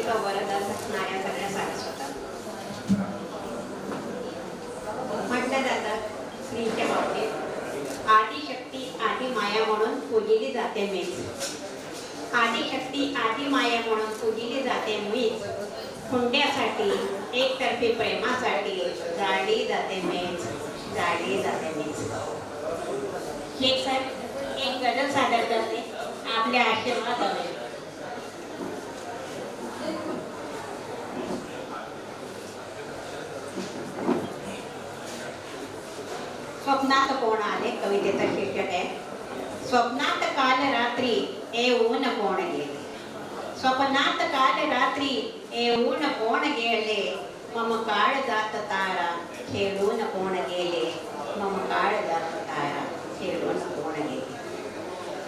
शक्तीचं वरदान असणाऱ्या सगळ्या सारस्वता. म्हटलं जातं स्त्रीच्या बाबतीत आदिशक्ती आदिमाया म्हणून पूजिली जाते मीच. आदिशक्ती आदिमाया म्हणून पूजिली जाते मीच. हुंड्यासाठी एकतर्फी प्रेमासाठी जाळली जाते मीच, जाळली जाते मीच. हे सर एक गजल सादर करते, आपल्या आशीर्वाद हवे. स्वप्नात कोण आले, कवितेचं शीर्षक आहे. स्वप्नात काल रात्री येऊन कोण गेले. स्वप्नात काल रात्री येऊन कोण गेले. मम काळ जात तारा खेळून कोण गेले. मम काळ जात तारा खेळून कोण गेले.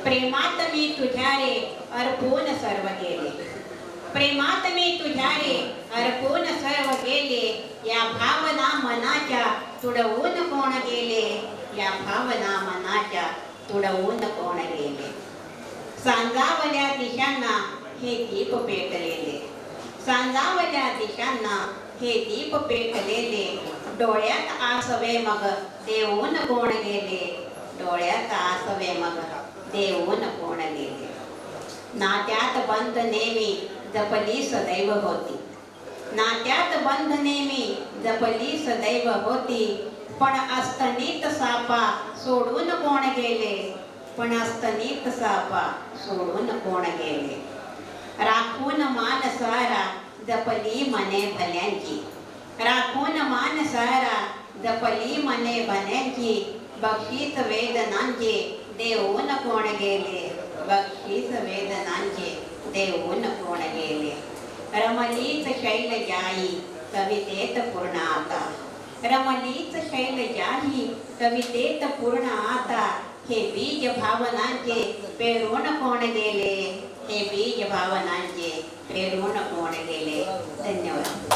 प्रेमात मी तुझ्या रे अर्पून सर्व गेले. प्रेमात मी तुझ्या रे अर्पून सर्व गेले. या भावना मनाच्या तुडवून कोण गेले. या भावना मनाच्या तुडवून कोण गेले. सांजावल्या दिशांना हे दीप पेटलेले. सांजावल्या दिशांना हे दीप पेटलेले. डोळ्यात आसवे मग देऊन कोण गेले. डोळ्यात आसवे मग देऊन कोण गेले. नात्यात बंध नेहमी जपली सदैव होती. नात्यात बंध नेहमी जपली सदैव होती. पण अस्तनीत सापा सोडून कोण गेले. पण अस्तनीत सापा सोडून कोण गेले. राखून मान सारा जपली मने भल्यांची. राखून मान सारा जपली मने भल्यांची. बक्षीस वेदनांचे देऊन कोण गेले. बक्षीस वेदनांचे देऊन कोण गेले. रमलीच शैलजाई कवितेत पूर्ण आता. रमलीच शैलजाई कवितेत पूर्ण आता. हे बीज भावनांचे पेरून कोण गेले. हे बीज भावनांचे पेरून कोण गेले. धन्यवाद.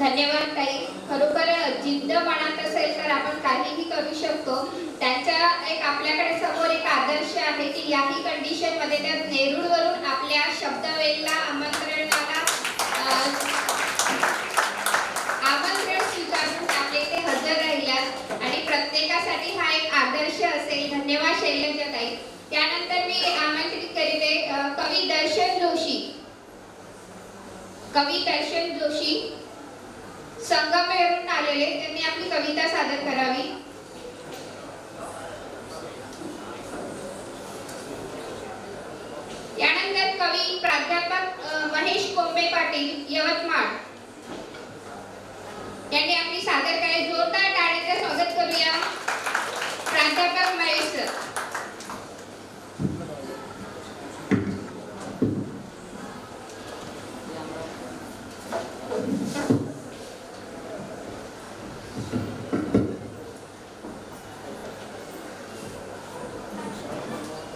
धन्यवाद ताई. खरोखर जिद्द मनात असेल तर आपण काहीही करू शकतो. त्यांच्या एक आपल्याकडे समोर एक आदर्श आहे की याही कंडिशन मध्ये त्या नेरूळवरून आपल्या शब्दवेलला आमंत्रणाला आमंत्रण स्वीकारून आपल्या इथे हजर राहिल्यात आणि प्रत्येकासाठी हा एक आदर्श असेल. धन्यवाद शैलजा ताई. त्यानंतर मी आमंत्रित करीते कवी दर्शन जोशी. कवी दर्शन जोशी संगमेवरून आलेले, त्यांनी आपली कविता सादर करावी. यानंतर कवी प्राध्यापक महेश कोंबे पाटील यवतमाळ यांनी आपली सादर करावी. जोरदार टाळ्यांचे स्वागत करूया प्राध्यापक महेश सर.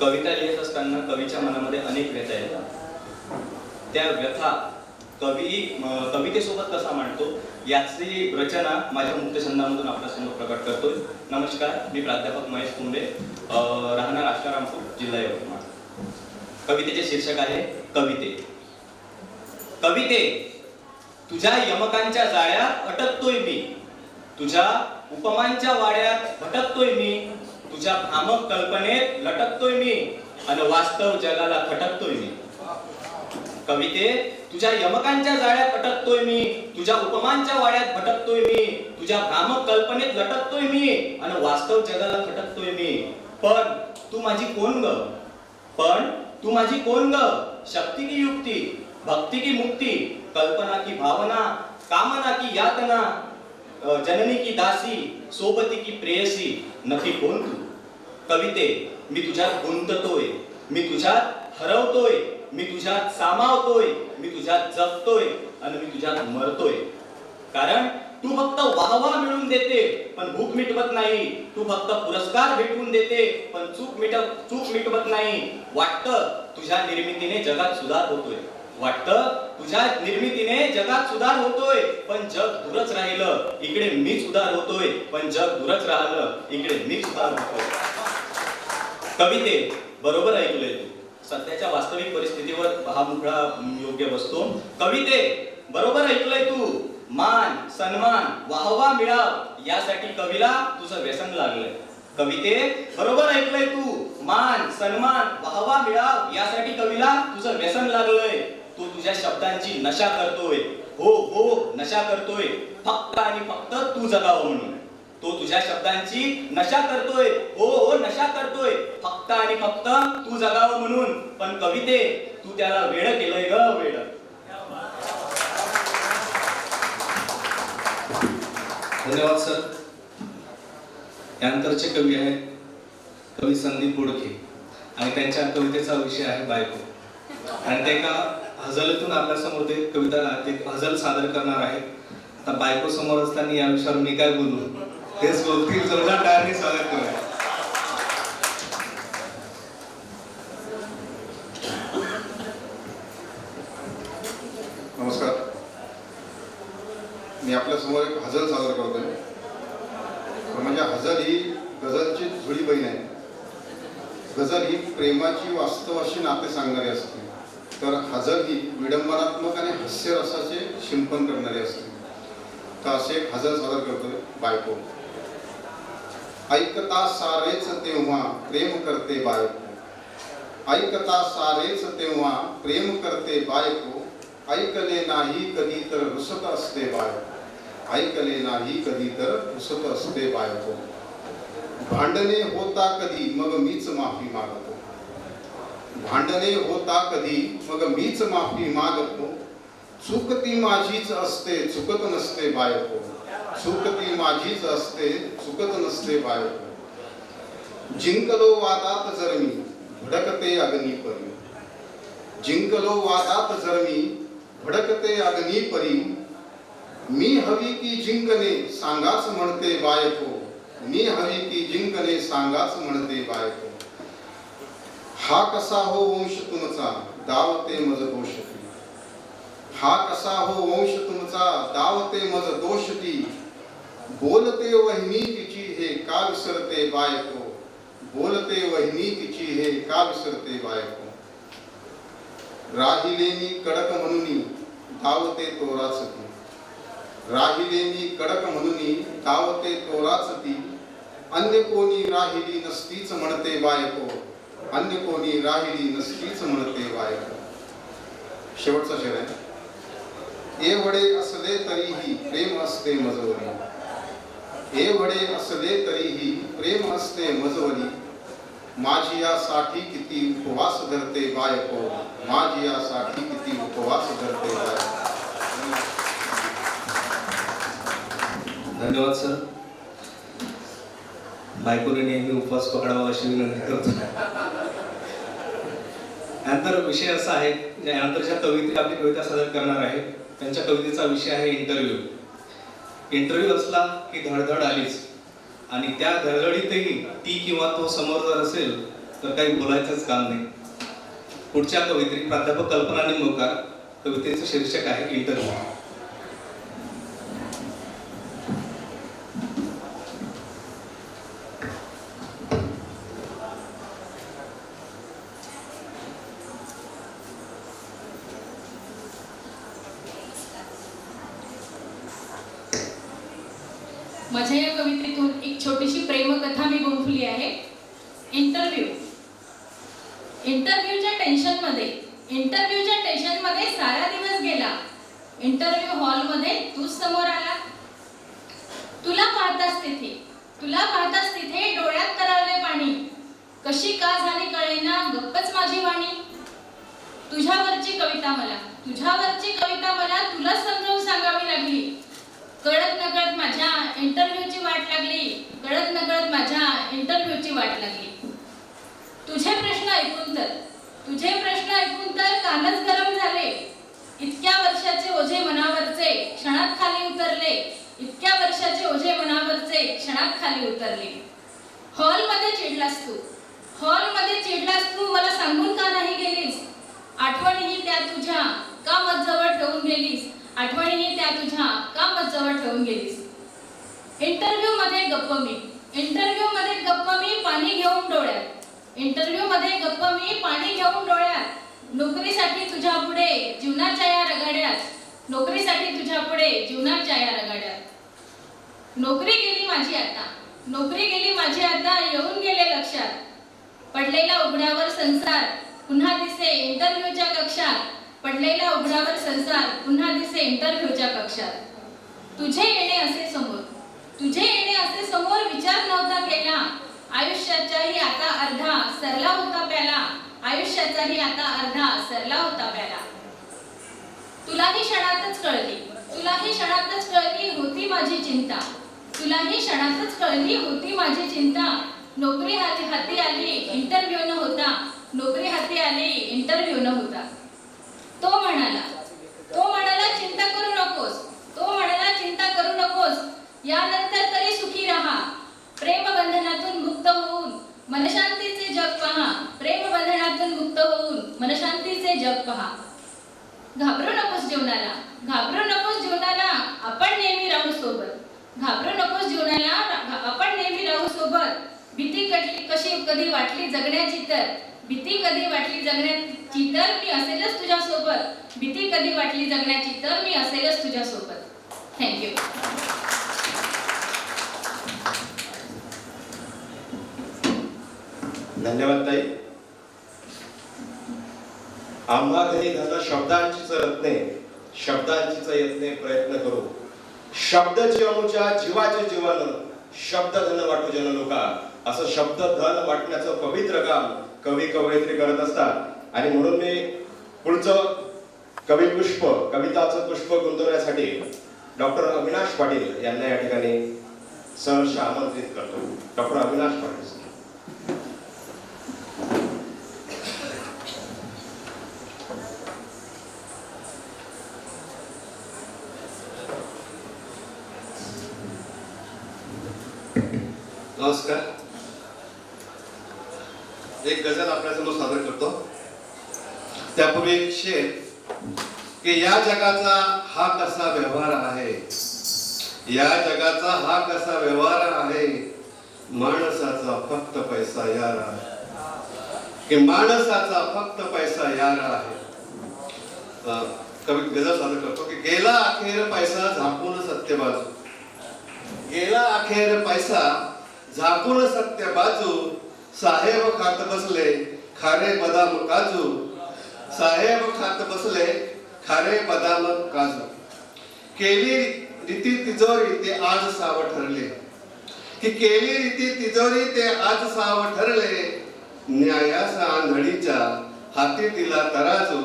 कविता लिहित असताना कवीच्या मनामध्ये अनेक व्यथा येतात. त्या व्यथा कवितेसोबत कसा मांडतो याची रचना माझ्या मुक्तछंदामधून आपल्यासमोर प्रकट करतोय. नमस्कार, मी प्राध्यापक महेश कुंबे, राहणार आष्टारामपूर, जिल्हा यवतमाळ. कवितेचे शीर्षक आहे कविते. कविते, तुझ्या यमकांच्या जाळ्यात अटकतोय मी. तुझ्या उपमांच्या वाड्यात भटकतोय मी. तुझ्या भ्रामक कल्पनेत लटकतोय मी आणि वास्तव जगाला खटकतोय मी. कविते, तुझ्या यमकांच्या जाळ्यात अटकतोय मी. तुझ्या उपमांच्या वाड्यात भटकतोय मी. तुझ्या भ्रामक कल्पनेत लटकतोय मी आणि वास्तव जगाला खटकतोय मी. पण तू माझी कोण ग. पण तू माझी कोण ग. शक्ती की युक्ती, भक्ती की मुक्ती, कल्पना की भावना, कामना की यातना, जननी की दासी, सोबती की प्रेयसी, नक्की कोण तू. कविते, मी तुझ्यात गुंततोय. मी तुझ्यात हरवतोय. मी तुझ्यात सामावतोय. मी तुझ्यात जगतोय आणि मी तुझ्यात मरतोय. कारण तू फक्त वाहवा मिळवून देते पण भूक मिटवत नाही. तू फक्त पुरस्कार भेटवून देते पण चूक मिटवत नाही. वाटतं तुझ्या निर्मितीने जगात सुधार होतोय. वाटतं तुझ्या निर्मितीने जगात सुधार होतोय, पण जग दूरच राहिलं. इकडे मी सुधार होतोय, पण जग दूरच राहिलं. इकडे मी सुधार होतोय. कविते बरोबर ऐकलंय तू. सध्याच्या वास्तविक परिस्थितीवर हा मुखडा योग्य बसतो. कविते बरोबर ऐकलंय तू. मान सन्मान वाहवा मिळाव यासाठी कवीला तुझं व्यसन लागलंय. कविते बरोबर ऐकलंय तू. मान सन्मान वाहवा मिळाव यासाठी कवीला तुझं व्यसन लागलंय. तू तुझ्या शब्दांची नशा करतोय. हो हो नशा करतोय, फक्त आणि फक्त तू जगावं म्हणून. तो तुझ्या शब्दांची नशा करतोय. हो हो नशा करतोय, फक्त आणि फक्त तू जगावं म्हणून. पण कविते तू त्याला वेड केलंय ग, वेड. धन्यवाद सर. यानंतरचे कवी आहेत कवी संदीप बोडके आणि त्यांच्या कवितेचा विषय आहे बायको. आणि ते एका हजलीतून आपल्यासमोर ते कविता ते हजल सादर करणार आहेत. आता बायको समोर असताना या विषयावर मी काय बोलू तेच बोलतील. जोरदार टाळ्यांनी स्वागत करूया. नमस्कार. मी आपल्यासमोर एक हजल सादर करतोय. म्हणजे हजल ही गझलची जुळी बहीण आहे. गझल ही प्रेमाची वास्तवाशी नाते सांगणारी असते, तर हजल ही विडंबनात्मक आणि हास्यरसाचे शिंपण करणारी असते. तर असे एक हजल सादर करतोय बायको. ऐकता सारेच तेव्हा प्रेम करते बायको. ऐकता सारेच तेव्हा प्रेम करते बायको. ऐकले नाही कधी तर रुसत असते बायको. ऐकले नाही कधी तर रुसत असते बायको. भांडणे होता कधी मग मीच माफी मागतो. भांडणे होता कधी मग मीच माफी मागतो. चूक ती माझीच असते चुकत नसते बायको. चूक ती माझीच असते चुकत नसते बायको. जिंकलो वादात जर मी भडकते अग्नीपरी. जिंकलो वादात जर मी भडकते अग्नीपरी. मी हवी की जिंकणे सांगाच म्हणते बायको. मी हवी की जिंकणे सांगाच म्हणते बायको. हा कसा हो वंश तुमचा दावते मज दोषती. हा कसा हो वंश तुमचा दावते मज दोषती. बोलते वहिनी तिची हे का विसरते बायको. बोलते वहिनी तिची हे का विसरते बायको. राहिले मी कडक म्हणून धावते तोराच ती. राहिले मी कडक म्हणून धावते तोराच ती. अन्य कोणी राहिली नसतीच म्हणते बायको. अन्य कोणी राहिली नसतीच म्हणते बायको. शेवटचा शेर आहे. एवढे असले तरीही प्रेम असते मजवरी. एवढे असले तरीही प्रेम असते मजवरी. माझी यासाठी किती उपवास धरते बायको. माझी यासाठी किती उपवास धरते बायको. धन्यवाद सर. बायकोने नेहमी उपवास पकडावा अशी विनंती करतो. यानंतर विषय असा आहे, यानंतर ज्या कविते आपली कविता सादर करणार आहे त्यांच्या कवितेचा विषय आहे इंटरव्ह्यू. इंटरव्ह्यू असला की धडधड आलीच, आणि त्या धडधडीतही ती किंवा तो समोर जर असेल तर काही बोलायचंच काम नाही. पुढच्या कवित्री प्राध्यापक कल्पना निंबवकर. कवितेचं शीर्षक आहे इंटरव्ह्यू. माझ्या या कवितेतून एक छोटीशी प्रेमकथा मी गुंफली आहे. इंटरव्ह्यू. इंटरव्ह्यूच्या टेन्शनमध्ये सारा दिवस गेला. इंटरव्ह्यू हॉलमध्ये तूच समोर आला. तुला पाहताच तिथे डोळ्यात तरळले पाणी. कशी का झाली कळेना गप्पच माझी वाणी. तुझ्यावरची कविता मला तुला समजावून सांगावी लागली. कळत नकळत माझ्या इंटरव्ह्यूची वाट लागली. तुझे प्रश्न ऐकून तर कानच गरम झाले. इतक्या वर्षाचे ओझे मनावरचे क्षणात खाली उतरले. हॉलमध्ये चिडलास तू मला सांगून का नाही गेलीस. आठवणीही त्या तुझ्या का मजजवळ ठेवून गेलीस? आठवणीने त्या तुझ्या का मजजवळ ठेवून गेलीस? इंटरव्ह्यू मध्ये गप्प मी, इंटरव्ह्यू मध्ये गप्प मी पाणी घेऊन डोळ्यात, इंटरव्ह्यू मध्ये गप्प मी पाणी घेऊन डोळ्यात. नोकरीसाठी तुझ्या पुढे जीवनाच्या या रगाड्यात, नोकरीसाठी तुझ्या पुढे जीवनाच्या या रगाड्यात. नोकरी गेली माझी आता, नोकरी गेली माझी आता, येऊन गेले लक्षात. पडलेला उघड्यावर संसार पुन्हा दिसे इंटरव्ह्यूच्या कक्षात, पडलेला उघड्यावर संसार पुन्हा दिसे इंटरव्ह्यूच्या कक्षात. तुझे येणे असे समोर, तुझे येणे असे समोर विचार नव्हता केला. आयुष्याचाही आता अर्धा सरला होता प्याला, आयुष्याचाही आता अर्धा सरला होता प्याला. तुलाही क्षणातच कळली, तुलाही क्षणातच कळली होती माझी चिंता, तुलाही क्षणातच कळली होती माझी चिंता. नोकरी हाती आली इंटरव्ह्यू न होता, नोकरी हाती आली इंटरव्ह्यू न होता. तो म्हणाला चिंता करू नकोस, तो म्हणाला चिंता करू नकोस, यानंतर तरी सुखी राहा. प्रेम बंधनातून मुक्त होऊन मनशांतीचे जग पहा, प्रेम बंधनातून मुक्त होऊन मनशांतीचे जग पहा. घाबरू नकोस जीवनाला, घाबरू नकोस जीवनाला, आपण नेहमी राहू सोबत, घाबरू नकोस जीवनाला, आपण नेहमी राहू सोबत. भीती कशी कधी वाटली जगण्याची तर, भीती कधी वाटली जगण्याची तर मी असेलच तुझ्या सोबत, भीती कधी वाटली जगण्याची तर मी असेलच तुझ्या सोबत. थँक्यू. धन्यवाद ताई. आम्हा घरी धन शब्दांचीच रत्ने, शब्दांचीच यत्ने प्रयत्न करू. शब्द जीवामुच्या जीवाचे जीवन, शब्द धन वाटू जन लोका. असं शब्द धन वाटण्याचं पवित्र काम कवी कवयित्री करत असतात. आणि म्हणून मी पुढचं कवी पुष्प, कविताचं पुष्प गुंतवण्यासाठी डॉक्टर अविनाश पाटील यांना या ठिकाणी सहर्ष आमंत्रित करतो. डॉक्टर अविनाश पाटील. नमस्कार. एक गझल आपल्यासमोर सादर करतो. त्यापूर्वी एक शेर की या जगाचा हा कसा व्यवहार आहे, या जगाचा हा कसा व्यवहार आहे, माणसाचा फक्त पैसा यार आहे, की माणसाचा फक्त पैसा यार आहे. कवी गझल सादर करतो की गेला अखेर पैसा झाकून सत्य बाजू, गेला अखेर पैसा झाकून सत्य बाजू. साहेब खात बसले खारे बदाम काजू, साहेब खात बसले खारे बदाम काजू. केली रीती तिजोरी ते आज साव ठरले, की केली रीती तिजोरी ते आज साव ठरले. न्यायाचा आंधळीच्या हाती दिला तराजू,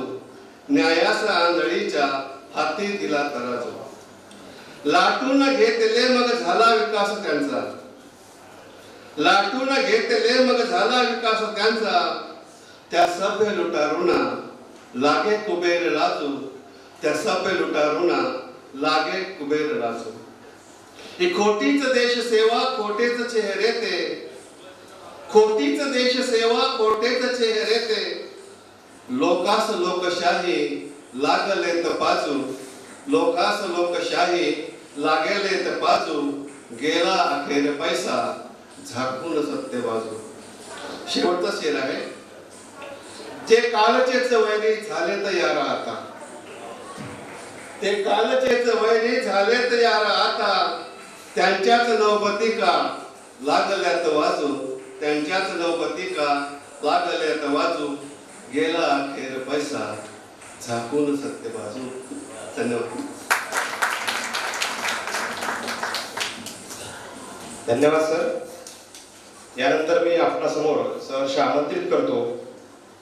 न्यायाचा आंधळीच्या हाती दिला तराजू. लाटून घेतले मग झाला विकास त्यांचा, लाटून घेतले मग झाला विकास त्यांचा. त्या सभ्य लुटारूना लागे कुबेर राजू, त्या सभ्य लुटारूना लागे कुबेर राजू. ही खोटीच देश सेवा खोटेच चेहरे ते, खोटीच देश सेवा खोटेच चेहरे ते. लोकास लोकशाही लागलेत बाजू, लोकास लोकशाही लागलेत बाजू. गेला अखेर पैसा झाकून सत्य बाजू. शेवटचा शेर आहे. जे कालचेच वैरी झालेत यार आता, ते कालचेच वैरी झालेत यार आता. त्यांच्याच नौबती का लागल्यात वाजू, त्यांच्याच नौबती का लागल्यात वाजू. गेला अखेर पैसा झाकून सत्य बाजू. धन्यवाद. धन्यवाद सर. यानंतर मी आपणासमोर सहर्ष आमंत्रित करतो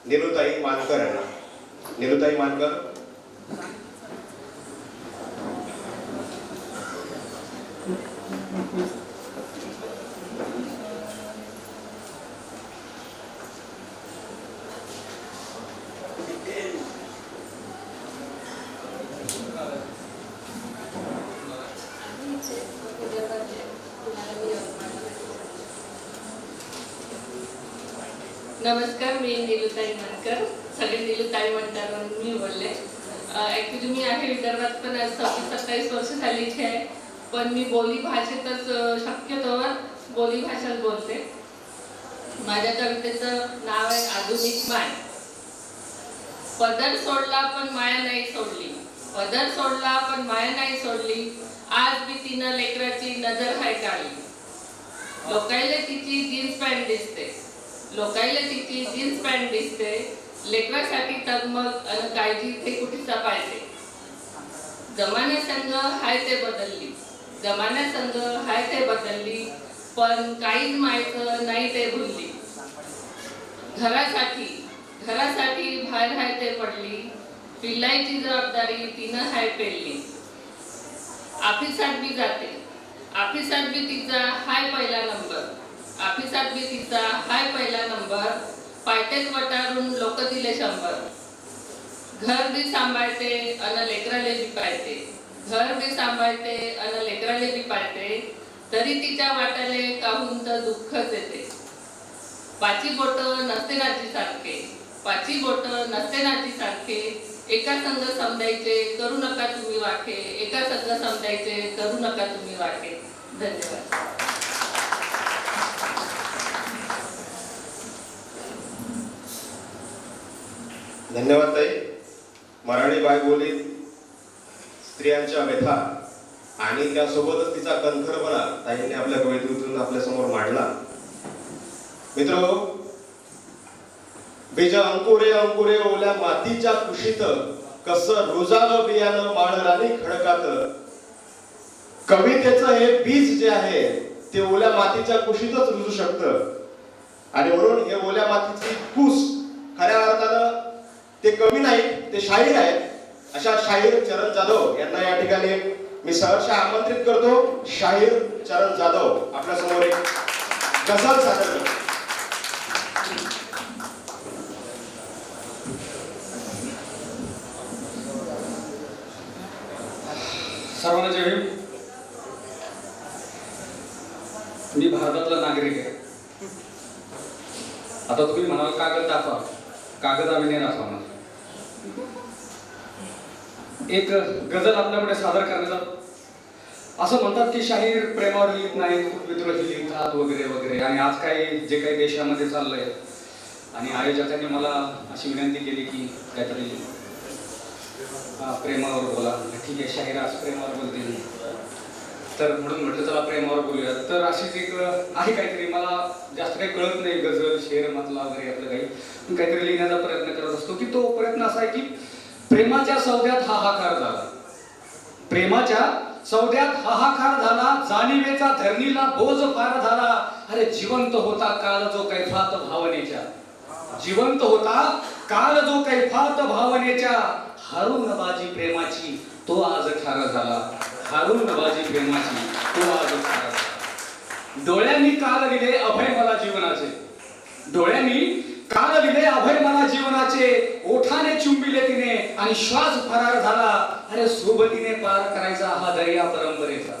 निलुताई मानकर यांना. निलुताई मानकर. नमस्कार. मी निलुताई मानकर, सगळे निलुताई म्हणतात म्हणून मी बोलले. ॲक्च्युली मी आहे विदर्भात, पण 26-27 वर्ष झालीची आहे, पण मी बोली भाषेतच शक्यतोवर बोली भाषेत बोलते. माझ्या कवितेचं नाव आहे आधुनिक माय. पदर सोडला पण माया नाही सोडली, पदर सोडला पण माया नाही सोडली, आज मी तिनं लेकराची नजर हाय काढली. लोकायला तिची जीन्स पॅन्ट दिसते, लोकायला तिची जीन्स पॅन्ट दिसते, लेकरासाठी तगमग अन काळजी ते कुठे पाहिजे. जमान्यासंग हाय ते बदलली, जमान्यासंग हाय ते बदलली, पण काहीच मायचं नाही ते भुलली. घरासाठी घरासाठी बाहेर हाय ते पडली, पिल्लायची जबाबदारी तिनं हाय पेलली. ऑफिसात बी जाते, ऑफिसात बी तिचा हाय पहिला नंबर, ऑफिसात बी तिचा हाय पहिला नंबर, पायटेत वटारून लोक दिले 100. घर बी सांभाळते अन लेकराले बी पाळते, घर बी सांभाळते अन लेकराले बी पाळते, तरी तिच्या वाट्याले काहून तर दुःखच येते. पाची बोट नसते नाची सारखे, पाची बोट नसते नाची सारखे, एका संघ समजायचे करू नका तुम्ही वाटे, एका संघ समजायचे करू नका तुम्ही वाटे. धन्यवाद. धन्यवाद ताई. मराठी बायबोलीत स्त्रियांच्या व्यथा आणि त्यासोबतच तिचा कणखरपणा ताईंनी आपल्या कवितेतून आपल्या समोर मांडला. मित्र, बीज अंकुरे अंकुरे ओल्या मातीच्या कुशीत, कसं रुजालं बियाणं माळरानी खडकात. कवितेचं हे बीज जे आहे ते ओल्या मातीच्या कुशीतच रुजू शकतं, आणि म्हणून हे ओल्या मातीची कुस खऱ्या अर्थानं ते कवी नाहीत, ते शाहीर आहेत. अशा शाहीर चरण जाधव यांना या ठिकाणी मी सहर्ष आमंत्रित करतो. शाहीर चरण जाधव आपल्या समोर एक गझल सादर करतो. सर्वांना जय भीम. मी भारतातला नागरिक आहे. आता तुम्ही म्हणाल कागद दाखवा, कागदाविने दाखवणार. एक गझल आपल्यापुढे सादर करण्याचा. असं म्हणतात की शाहीर प्रेमावर लिहित नाही, खूप विद्रोही लिहितात वगैरे वगैरे. आणि आज काही जे काही देशामध्ये चाललंय, आणि आयोजकांनी मला अशी विनंती केली की काहीतरी प्रेमावर बोला. ठीक आहे, शाहीर आज प्रेमावर बोलतील, तर म्हणून म्हटलं चला प्रेमावर बोलूया. तर अशीच एक आहे काहीतरी, मला जास्त काही कळत नाही गझल शेर मतला वगैरे आपलं काही, पण काहीतरी लिहिण्याचा प्रयत्न करत असतो. की तो प्रयत्न असा आहे की प्रेमाच्या सौद्यात हाहाकार झाला, प्रेमाच्या सौद्यात हाहाकार झाला, जाणीवेचा धरणीला बोज फार झाला. अरे जिवंत होता काल जो कैफात भावनेच्या, जिवंत होता काल जो कैफात भावनेच्या, हारून बाजी प्रेमाची तो आज ठार झाला, हारून बाजी प्रेमाची तो आज ठार झाला. डोळ्यांनी काल दिले अभय मला जीवनाचे, डोळ्यांनी काल दिले अभय मला जीवनाचे, ओठाने चुंबिले तिने आणि श्वास फरार झाला. अरे सोबतीने पार करायचा हा दर्या परंपरेचा,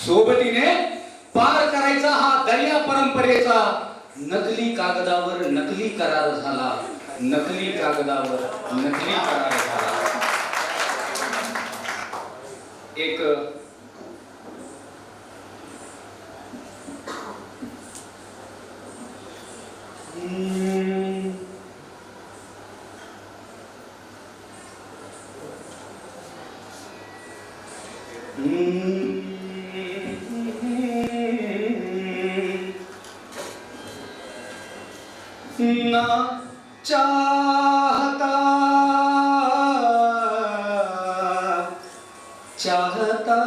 सोबतीने पार करायचा हा दर्या परंपरेचा. नकली कागदावर नकली करार झाला, नकली कागदावर नकली करार झाला. एक ना चाहता चाहता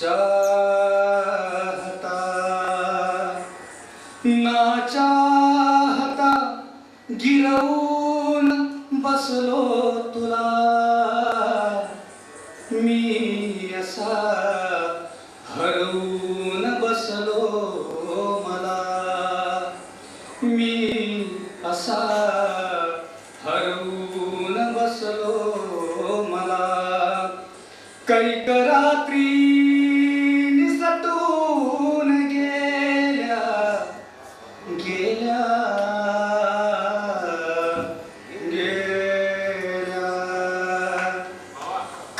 चाहता ना चाहता गिरवून बसलो तुला मी असा, हरवून बसलो मला मी असा, हरवून बसलो मला. कैक रात्री निसटून गेल्या गेल्या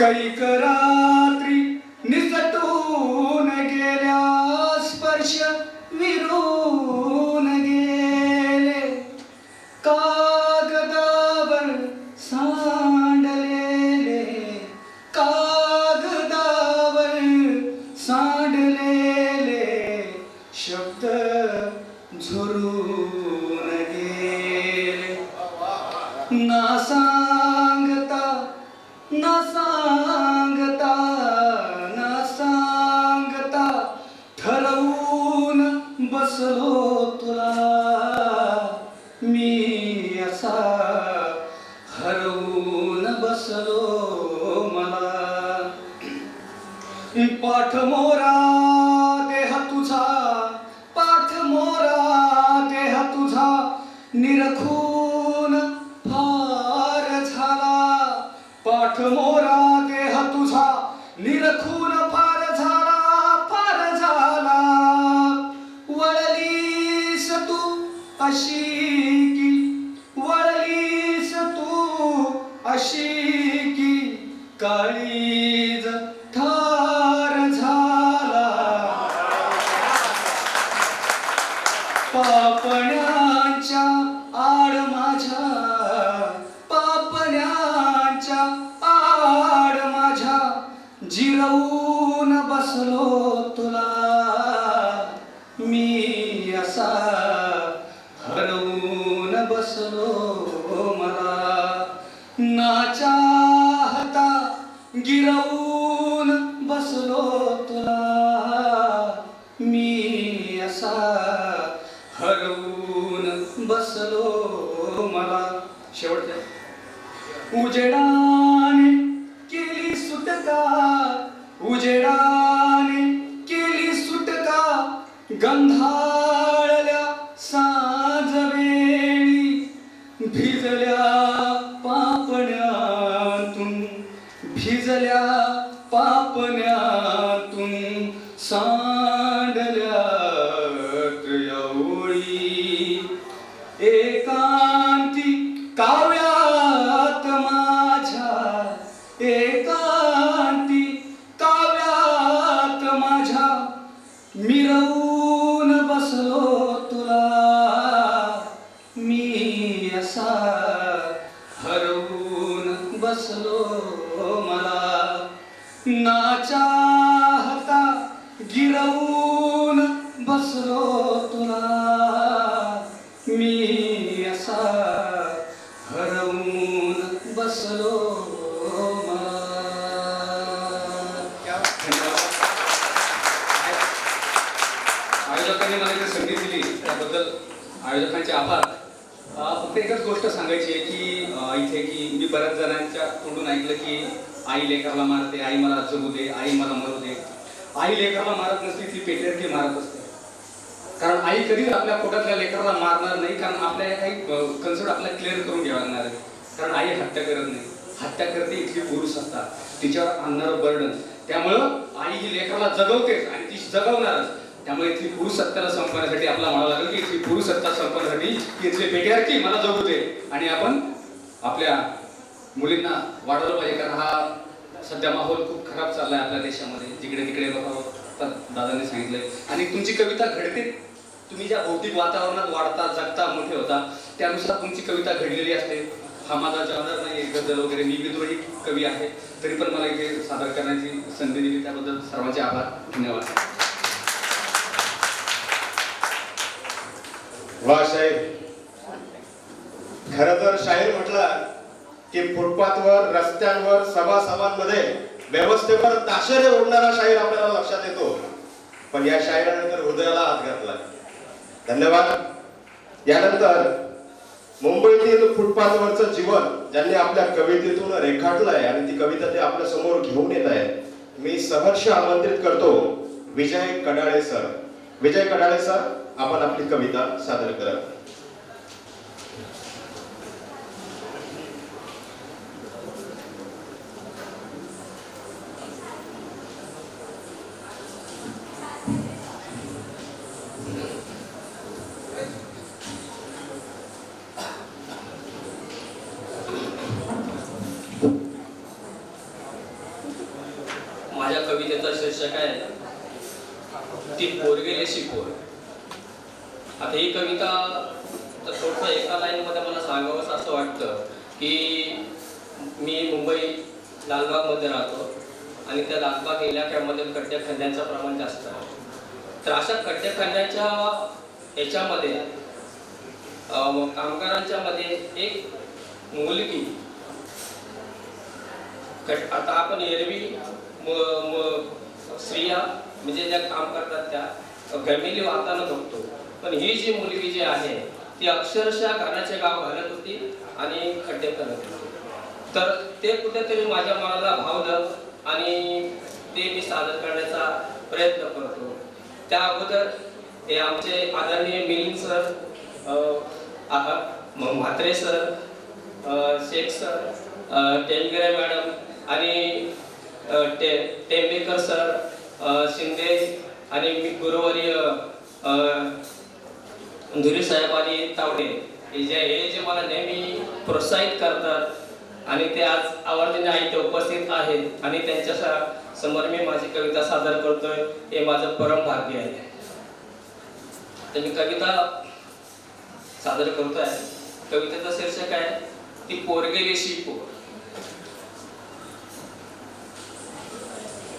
कैक रात्री निसटून गेल्या स्पर्श विरून गेले कागदावर सांडलेले कागदावर सांडलेले शब्द झुरून गेले ना सांगता ना सांगता ना सांगता ठरवून बसलो तुला मी असा हरवून बसलो मला पाठ मोरा देह तुझा पाठ मोरा देह तुझा निरखून फार झाला पाठ मोरा देह तुझा निरखून फार झाला वळलीस तू अशी की वळलीस तू अशी की काळीज ठार झाला पापण्यांच्या आड माझ्या पापण्यांच्या आड माझ्या जिरवून बसलो तुला मी असा हरवून बसलो मला ना चाहता गिरवून बसलो तुला मी असा हरवून बसलो मला शेवटच्या उजेडाने केली सुटका उजेडाने केली सुटका गंधाळल्या साजवेळी भिजल्या पापण्यातून भिजल्या पापण्यातून सांडल्या त्रयवळी एकांती काव्यात माझ्या एकांती काव्यात माझ्या मिरवून बसलो तुला मी असा हरवून बसलो मला ना चाहता गिरवून बसलो तुला मी असा हरवून बसलो मला आयोजकांनी मला इथे संधी दिली त्याबद्दल आयोजकांचे आभार फक्त एकच गोष्ट सांगायची आहे की इथे की मी बऱ्याच जणांच्या तोंडून ऐकलं की आई लेकराला मारते आई मला जगू दे आई मला मरू दे आई लेकराला मारत नसली ती पेट्रियार्की मारत असते कारण आई कधीच आपल्या पोटातल्या लेकराला मारणार नाही कारण आपल्या काही कन्सेप्ट आपल्याला क्लिअर करून घ्यावा लागणार आहे कारण आई हत्या करत नाही हत्या करते इथली पुरुष असतात तिच्यावर आणणारं बर्डन त्यामुळं आई ही लेकराला जगवतेच आणि ती जगवणारच त्यामुळे इथली पुरुष सत्ताला संपवण्यासाठी आपला म्हणावं लागेल की इथली पुरुष सत्ता संपवण्यासाठी इथली पेट्रियार्की मला जगू दे आणि आपण आपल्या मुलींना वाढवलं पाहिजे कारण हा सध्या माहोल खूप खराब चाललाय आपल्या देशामध्ये जिकडे तिकडे बघा दादांनी सांगितलंय आणि तुमची कविता घडते तुम्ही ज्या भौतिक वातावरणात वाढता जगता मोठे होता त्यानुसार तुमची कविता घडलेली असते हा माझा जॉनर नाही गझल वगैरे मी विद्रोही कवी आहे तरी पण मला इथे सादर करण्याची संधी दिली त्याबद्दल सर्वांचे आभार धन्यवाद वा शाहीर खरं तर शाहीर म्हटला की फुटपाथवर रस्त्यांवर सभासभांमध्ये व्यवस्थेवर ताशेरे ओढणारा शाहीर आपल्याला लक्षात येतो पण या शाहिराने तर हृदयाला हात घातला धन्यवाद यानंतर मुंबईतील फुटपाथवरचं जीवन ज्यांनी आपल्या कवितेतून रेखाटलंय आणि ती कविता ते आपल्या समोर घेऊन येत आहे मी सहर्ष आमंत्रित करतो विजय कडाळे सर विजय कडाळे सर आपण आपली कविता सादर करा ती पोरगेलेशी पोर. आता ही कविता थोडंसं एका लाईनमध्ये मला सांगावंसं असं वाटतं की मी मुंबई लालबागमध्ये राहतो आणि त्या लालबाग इलाक्यामध्ये खड्डेखंड्यांचं प्रमाण जास्त आहे. तर अशा खड्डेखंड्याच्या याच्यामध्ये कामगारांच्या मध्ये एक मुलगी, आता आपण एरवी स्त्रिया म्हणजे ज्या काम करतात त्या फॅमिली वागताना बघतो, पण ही जी मुलगी जी आहे ती अक्षरशः घराचे गाव घालत होती आणि खड्डे करत होती. तर ते कुठेतरी माझ्या मनाला भावलं आणि ते मी सादर करण्याचा प्रयत्न करतो. त्या अगोदर हे आमचे आदरणीय Milind sir, Mhatre sir, Shaikh sir, Tengre madam आणि टेंबेकर सर, शिंदे आणि गुरुवर्य धुरी साहेब आणि तावडे हे जे मला नेहमी प्रोत्साहित करतात आणि ते आज आवर्जून इथे उपस्थित आहेत आणि त्यांच्या समोर मी माझी कविता सादर करतोय, हे माझं परम भाग्य आहे. तर मी कविता सादर करतोय. कवितेचं शीर्षक आहे ती पोरगेलेशी पोर.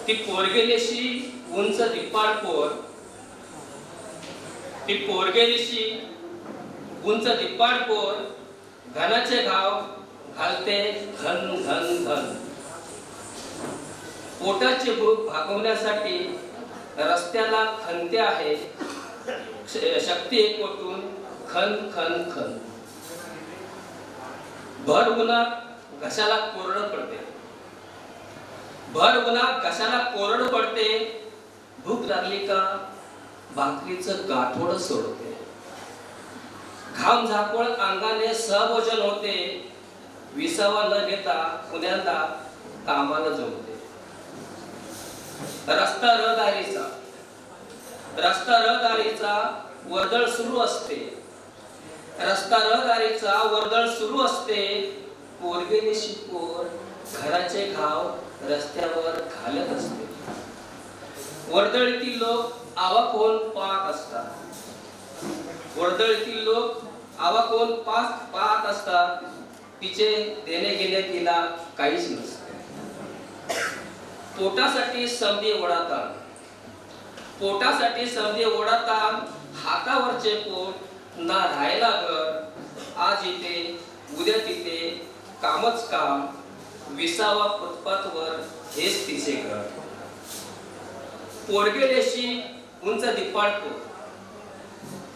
ती पोरगेलेशी उंच धिप्पाड पोर, ती पोरगेलेशी उंच धिप्पाड पोर, घनाचे घाव घालते घन घन घन. पोटाची भूक भागवण्यासाठी रस्त्याला खणते आहे शक्ती एकवटून खन खन खन. भर उन्हात घशाला कोरड पडते, भर उन्हात घशाला कोरड पडते. भूक लागली का भाकरीचं गाठोड सोडते. घाम झाकोळ अंगाने सहभोजन होते. विसावा न घेता पुण्यांदा कामाला जमते. रस्ता रहदारीचा वर्दळ सुरू असते. रस्ता रहदारीचा वर्दळ सुरू असते. पोरगेलेशी पोर घराचे घाव रस्त्यावर घालत असते. वर्दळीतील लोक आवाक होऊन पाहत असतात. वर्दळीतील लोक आवाक होऊन पाहत असतात. तिचे देणे घेणे तिला काहीच नसते. पोटासाठी समधी ओढाताण, पोटासाठी समधी ओढाताण. हातावरचे पोट ना राहायला घर. आज इथे उद्या तिथे कामच काम. विसावा फुटपाथवर हेच तिचे घर. पोरगेलेशी उंच धिप्पाड पोर,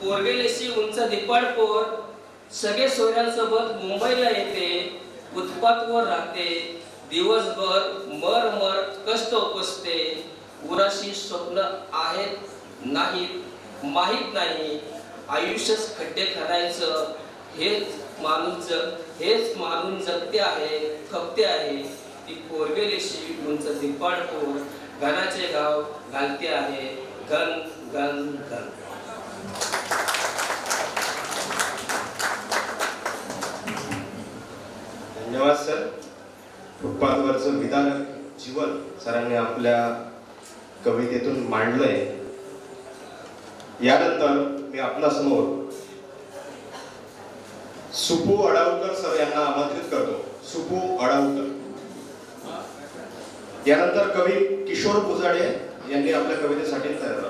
पोरगेलेशी उंच धिप्पाड पोर. सगळे सोयऱ्यांसोबत मुंबईला येते. फुटपाथवर राहते. दिवसभर मर मर कष्ट उपसते. उराशी स्वप्न आहेत नाहीत माहीत नाही. आयुष्यच खड्डे खणायचं हेच मानून जगते आहे खपते आहे. ती पोरगेलेशी उंच धिप्पाड पोर, घनाचे गाव घालते आहे घन घन घन. धन्यवाद सर. फुटपाथवरचं विधान जीवन सरांनी आपल्या कवितेतून मांडलंय. यानंतर मी आपल्यासमोर सुपू अडावकर सर यांना आमंत्रित करतो. सुपू अडावकर. यानंतर कवी किशोर पुजाडे यांनी आपल्या कवितेसाठी तयार राहावं.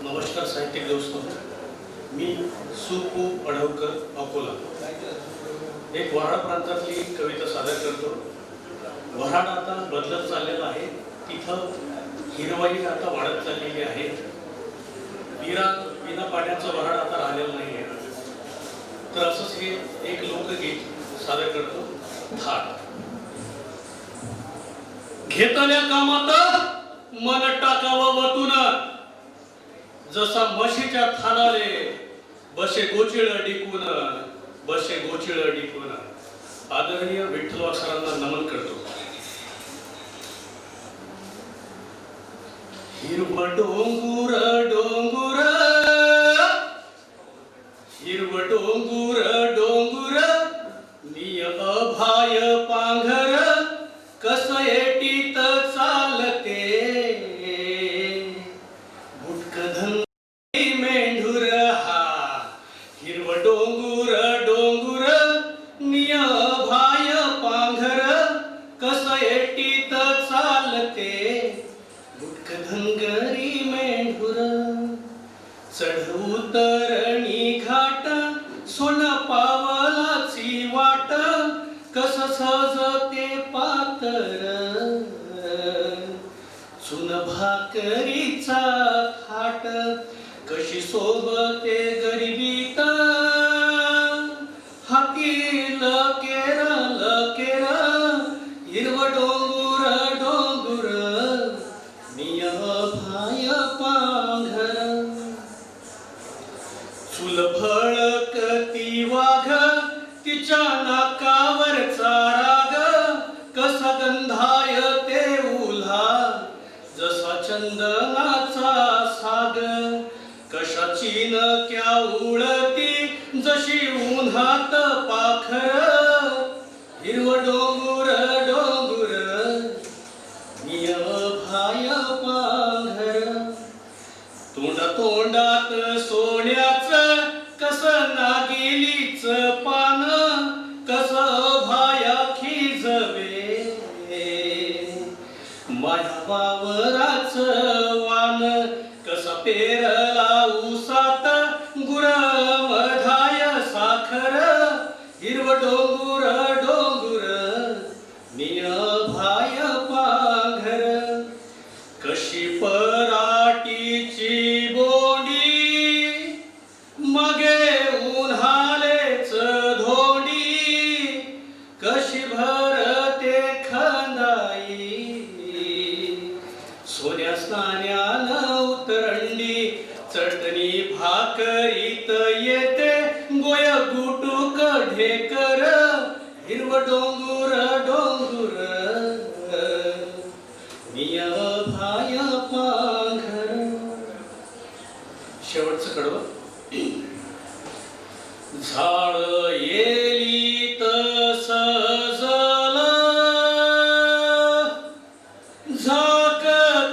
नमस्कार साहित्यिक दोस्तों, मी सुपू अडवकर अकोला एक वऱ्हाड प्रांतातली कविता सादर करतो. वऱ्हाड आता बदलत चाललेला आहे. तिथं हिरवाई आता वाढत चाललेली आहे. बिना पाण्याचं वऱ्हाड आता राहिलेलं नाही आहे. तर असंच हे एक लोकगीत सादर करतो. थाट. घेतल्या कामात मन टाकावं वतून, जसा म्हशीच्या थानाले बसे गोचिळ डिकून, बसे गोचिळ डिकून. आदरणीय विठ्ठल सरांना नमन करतो. हिरव डोंगुर डोंगुर, हिरव डोंगुर डोंगुर, निय अभाय पांघर, कस एटीत चालते, बुटकधंगी मेंढुर हा. हिरव डोंगुर डोंगुर, निय अभाय पांघर, कस एटीत चालते, धनगरी मेंढुर. चढ उतरणी घाट, सोन पावलाची वाट, कस सजते पातर, चुन भाकरीचा थाट, कशी सोबते गरिबीत, हाती लकेर लकेर. हिरव डोंगुर डोंगुर, निय भाय पांघर. चूल फळकती वाघ, तिच्या नाकावरचा राग, कसा गंधाय ते उल्हा, जसा चंदनाचा साग. कशाची नक्या उळती, जशी उन्हात पाखर. हिरव डोंगुर डोंगुर, निय भाय पांघर. तोंड तोंडात सोन्याच, कस नागिलीच पान, कस भाया खिजवे, माझ्या वावराच वान. कस पेरला उसात, गुर मधाय साखर. हिरव डोंगुर डोंगुर, निय भाय पांघर. कशी पराटीची बोंडी, मगे उन्हालेच धोंडी, कशी भरते खंदाई, सोन्या स्नान्यानं उतरंडी. चटणी भाकरीत येते, गोय गुटुक ढेकर. हिरव डोंगुर डोंगुर, निय भाय पांघर. शेवटचं कडवं. झाड येली तस सजल, झाक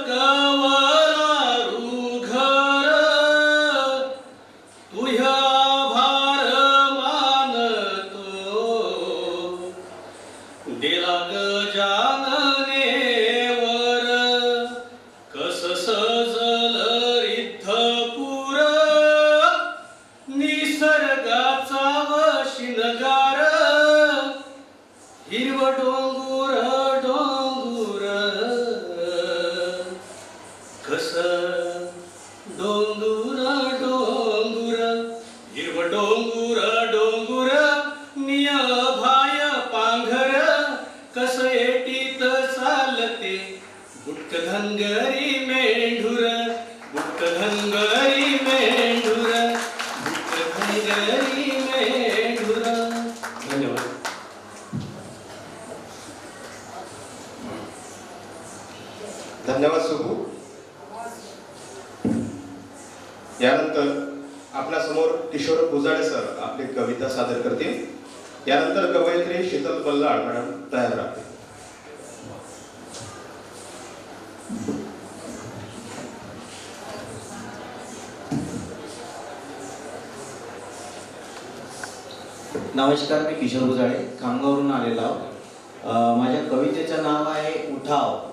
कवलारू घर. तुझ्या भार मानतो, दिला गजानने वर. कस सजल रिद्धपुर, निसर्गाचा वशिनगार. हिरव डोंगुर डोंगुर, कस डोंगुर डोंगुर. हिरव डोंगुर डोंगुर, निय भाय पांघर, कस एटीत चालते, बुटक धनगरी मेंढुर. बुटक धनगरी मेंढुर, बुटक धनगरी मेंढुर. धन्यवाद. धन्यवाद सुबू. यानंतर आपल्या समोर किशोर पुजाडे सर आपली कविता सादर करतील. यानंतर कवयित्री शीतल बल्लाळ मॅडम तयार राहतील. नमस्कार, मी किशोर पुजाडे खामगावरून आलेलो आहोत. माझ्या कवितेचं नाव आहे उठाव.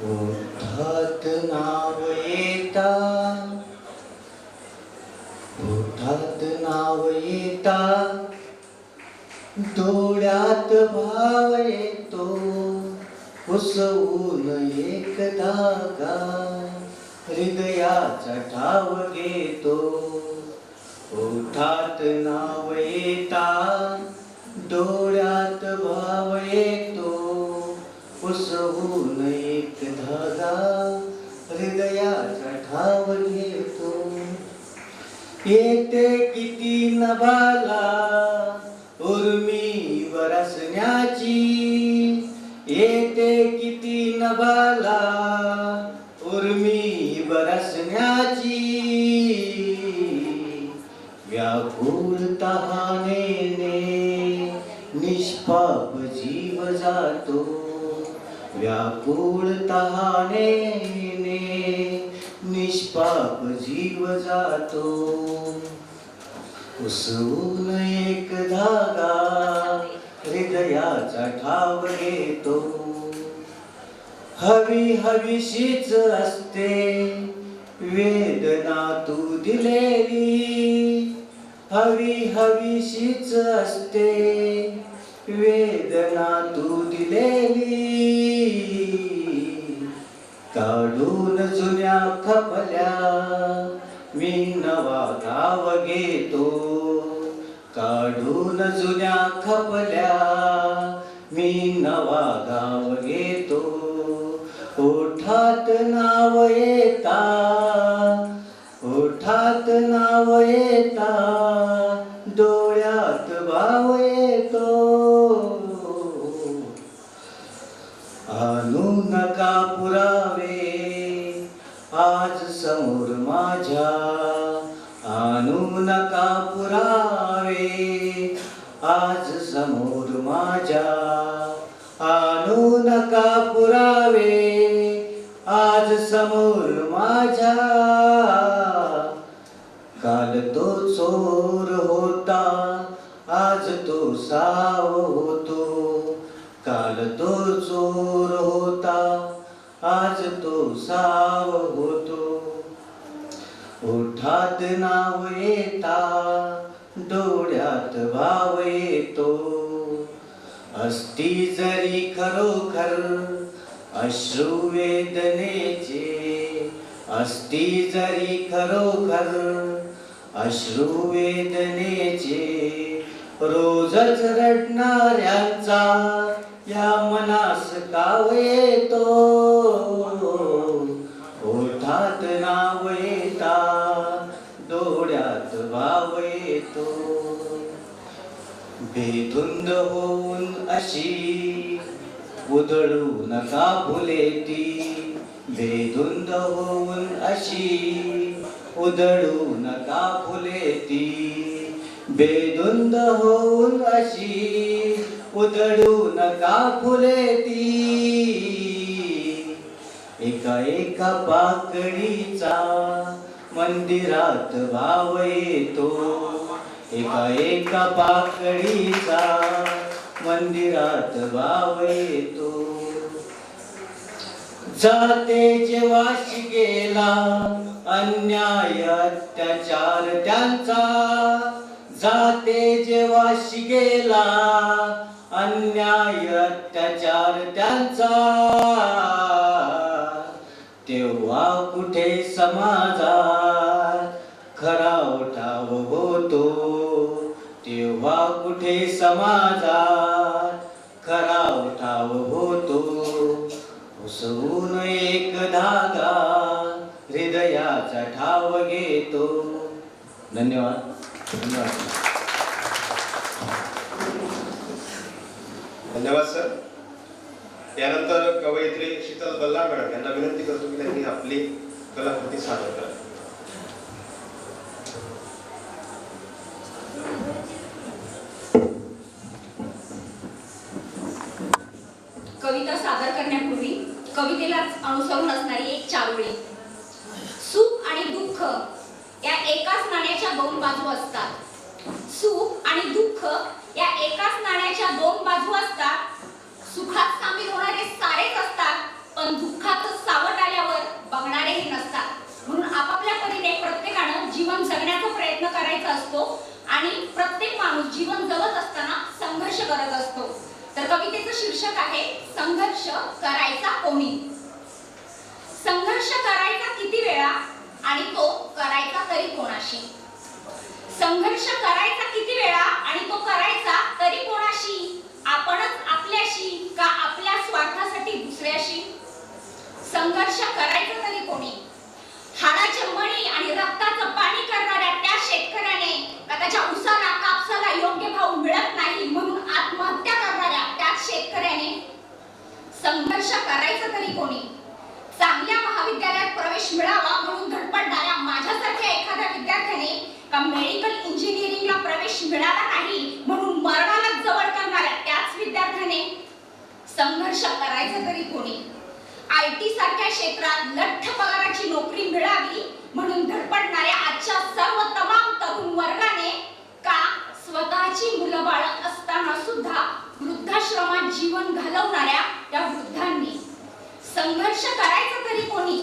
उठात नाव येता, उठात नाव येता, डोळ्यात भाव येतो, उसवून एक धागा, हृदयाचा ठाव घेतो. ओठात नाव येता, डोळ्यात भाव येतो, उसवून एक धागा, हृदयाचा ठाव घेतो. येते किती नभाला उर्मी बरसण्याची, येते किती नभाला उर्मी बरसण्याची, व्याकुळ तहानेने निष्पाप जीव जातो, व्याकुळ तहानेने निष्पाप जीव जातो. उसळून एक धागा हृदयाचा ठाव घेतो, हवी हवीशीच असते वेदना तू दिलेली, हवी हवीशीच असते वेदना तू दिलेली. काढून जुन्या खपल्या मी नवा गाव घेतो, काढून जुन्या खपल्या मी नवा गाव घेतो. ओठात नाव येता, ओठात नाव येता, डोळ्यात भाव येतो. आणू नका पुरावे आज समोर माझ्या, आणू नका पुरावे आज समोर माझ्या, आणू नका पुरावे आज समोर माझ्या. काल तो चोर होता आज तो साव होतो, काल तो चोर होता आज तो साव होतो. ओठात नाव येता डोळ्यात भाव येतो, असती जरी खरोखर अश्रू वेदनेचे, असती जरी खरोखर अश्रू वेदनेचे. रोजच रडणाऱ्यांचा या मनास काव येतो, ओठात नाव येता डोळ्यात भाव येतो. बेधुंद होऊन अशी उधळू नका फुले ती, बेधुंद होऊन अशी उधळू नका फुले ती, बेधुंद होऊन अशी उधळू नका फुले ती. एका एका पाकळीचा मंदिरात भाव येतो, एका एका पाकळीचा मंदिरात भाव येतो. जाते जेव्हा शिकेला अन्याय अत्याचार त्यांचा, जाते जेव्हा शिकेला अन्याय अत्याचार त्यांचा, तेव्हा कुठे समाजात खरा उठाव होतो, तेव्हा कुठे समाजात खरा उठाव होतो. उसळून एक धागा हृदयाचा ठाव घेतो. धन्यवाद. धन्यवाद सर. यानंतर कवयित्री शीतल बल्लाळ मॅडम यांना विनंती करतो की त्यांनी आपली कलाकृती सादर करा. कविता सादर करण्यापूर्वी कवितेलाच अनुसरून असणारी एक चारोळी. सुख आणि दुःख या एकाच नाण्याच्या दोन बाजू असतात. सुख आणि दुःख या एकाच नाण्याच्या दोन बाजू असतात. सुखात सामील होणारे सारेच असतात, पण दुःखात सावट आल्यावर बघणारेही नसतात. म्हणून आपापल्या परीने प्रत्येकानं जीवन जगण्याचा प्रयत्न करायचा असतो आणि प्रत्येक माणूस जीवन जगत असताना संघर्ष करत असतो. तर कवितेचं शीर्षक आहे संघर्ष करायचा कोणी. संघर्ष करायचा किती वेळा आणि तो करायचा तरी कोणाशी. संघर्ष करायचा किती वेळा आणि तो करायचा तरी कोणाशी. आपणच आपल्याशी का आपल्या स्वार्थासाठी दुसऱ्याशी. संघर्ष करायचा तरी कोणी. हाडाचे मणी आणि रक्ताचं पाणी करणाऱ्या त्या शेतकऱ्याने त्याच्या उसाला कापसाला योग्य भाव मिळत नाही म्हणून आत्महत्या करणाऱ्या त्याच शेतकऱ्याने संघर्ष करायचा तरी कोणी? चांगल्या महाविद्यालयात प्रवेश मिळावा म्हणून धडपडणाऱ्या माझ्यासारख्या एखाद्या विद्यार्थ्याने का मेडिकल इंजिनिअरिंगला प्रवेश मिळाला नाही म्हणून मरणाला जवळ करणाऱ्या त्याच विद्यार्थ्याने संघर्ष करायचा तरी कोणी? IT सारख्या क्षेत्रात लठ्ठ पगाराची नोकरी मिळावी म्हणून धडपडणाऱ्या आजच्या सर्व तमाम तरुण वर्गाने का स्वतःची मुलं बाळ असताना सुद्धा वृद्धाश्रमात जीवन घालवणाऱ्या त्या वृद्धांनी संघर्ष करायचा तरी कोणी?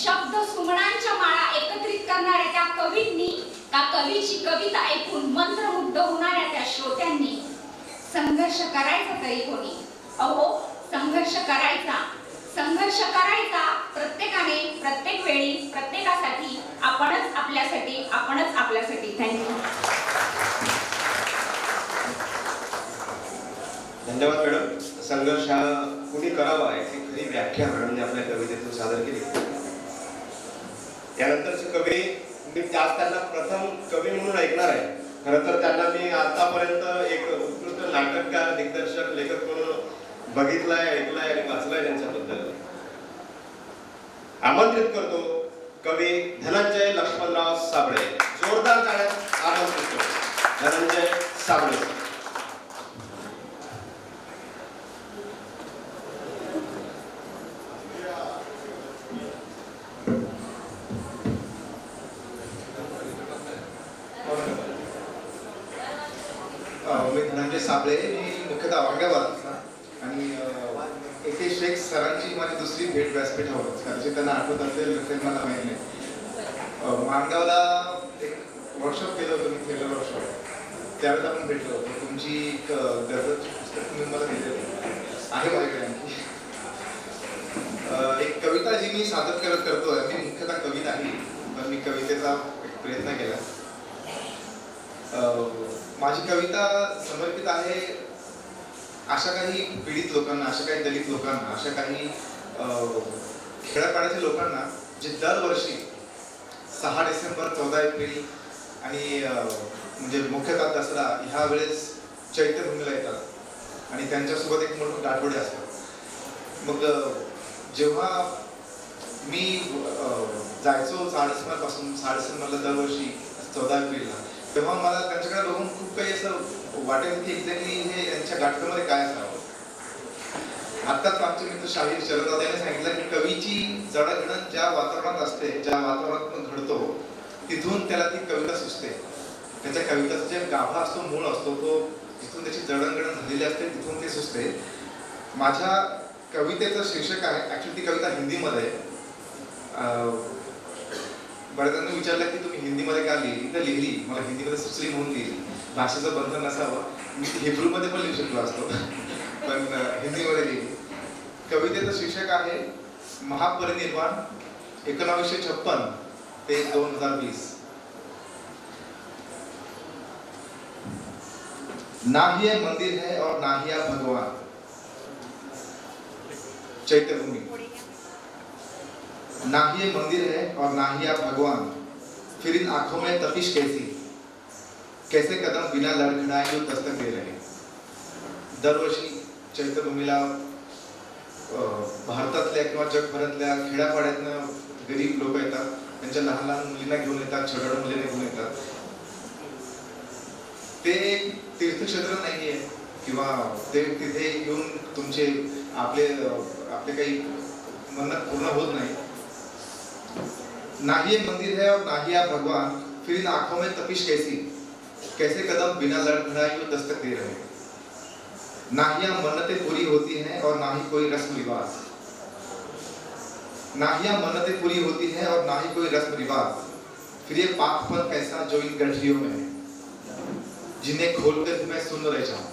शब्द सुमनांच्या माळा एकत्रित करणाऱ्या त्या कवींनी का कवीची कविता ऐकून मंत्रमुग्ध होणाऱ्या त्या श्रोत्यांनी संघर्ष करायचा तरी कोणी? अहो, संघर्ष करायचा प्रत्येकाने प्रत्येक वेळी प्रत्येकासाठी आपणच आपल्यासाठी थँक्यू. धन्यवाद मॅडम. संघर्ष हा कुणी करावा याची खरी व्याख्या मॅडमने आपल्या कवितेतून सादर केली. यानंतरचे कवी मी आज त्यांना प्रथम कवी म्हणून ऐकणार आहे. खरं तर त्यांना मी आतापर्यंत एक उत्कृष्ट नाटककार, दिग्दर्शक, लेखक म्हणून बघितलाय, ऐकलाय आणि वाचलाय. त्यांच्याबद्दल आमंत्रित करतो कवी धनंजय लक्ष्मणराव साबळे. जोरदार टाळ्यात आमंत्रित करतो धनंजय साबळे. मी धनंजय साबळे, मी मुख्यतः औरंगाबाद आणि AK शेख सरांची माझी दुसरी भेट व्यासपीठावर. कदाचित त्यांना आठवत असेल नसेल मला माहिती नाही. माणगावला एक वर्कशॉप केलं होतं मी, थिएटर वर्कशॉप. त्यावेळेस आपण भेटलो होतो. तुमची एक गझलची पुस्तक तुम्ही मला दिलेली आहे माझ्याकडे आणखी. एक कविता जी मी सादर करतोय, मी मुख्यतः कवी नाही पण मी कवितेचा एक प्रयत्न केला. माझी कविता समर्पित आहे अशा काही पीडित लोकांना, अशा काही दलित लोकांना, अशा काही खेड्यापाड्याच्या लोकांना जे दरवर्षी 6 डिसेंबर, 14 एप्रिल आणि म्हणजे मुख्यतः दसरा ह्या वेळेस चैत्यभूमीला येतात आणि त्यांच्यासोबत एक मोठं गाठोडे असतात. मग जेव्हा मी जायचो साडेसमरपासून, साडेसमरला दरवर्षी 14 एप्रिलला, तेव्हा मला त्यांच्याकडे बघून खूप काही असं वाटेल की एक्झॅक्टली हे यांच्या गाठोड्यामध्ये काय असावं. आत्ताच आमचे मित्र शाहीर शरद यांनी सांगितलं की कवीची जडणघडण ज्या वातावरणात असते, ज्या वातावरणात घडतो तिथून त्याला ती कविता सुचते. त्याच्या कविताचा जे गाभा असतो, मूळ असतो, तो जिथून त्याची जडणघडण झालेली असते तिथून ते सुचते. माझ्या कवितेचं शीर्षक आहे, ऍक्च्युली ती कविता हिंदीमध्ये. बऱ्याच विचारलं की तुम्ही हिंदीमध्ये का लिहिली, तर लिहिली, मला हिंदीमध्ये सुचली म्हणून लिहिली. भाषेचं बंधन नसावं, मी हिब्रूमध्ये पण लिहू शकलो असतो पण हिंदीमध्ये लिहिली. कवितेचं शीर्षक आहे महापरिनिर्वाण 1956 ते 2020. ना ही ये मंदिर है और ना ही आप भगवान. चैत्यभूमि. ना ही ये मंदिर है और ना ही आप भगवान, फिर इन आंखों में तपिश कैसे कदम बिना लड़खड़ाए जो दस्तक दे रहे. दरवर्षी चैत्यभूमीला भारतातल्या किंवा जगभरातल्या खेड्यापाड्यातनं गरीब लोक येतात. त्यांच्या लहान लहान मुलींना घेऊन येतात, छोट्या मुलींना घेऊन येतात. ते तीर्थक्षेत्र नाहीये किंवा ते तिथे येऊन तुमचे आपले काही मन्नत पूर्ण होत नाही. ना ही ये मंदिर है और ना ही आप भगवान, फिर इन आंखों में तपिश कैसे कदम बिना लड़खड़ाए जो दस्तक दे रहे. ना ही यहाँ मन्नतें पूरी होती हैं और ना ही कोई रस्म रिवाज. ना ही यहाँ मन्नतें पूरी होती हैं और ना ही कोई रस्म रिवाज. फिर ये पाकपन कैसा जो इन गठरियों में है, जिन्हें खोलकर मैं सुन रह जाऊं.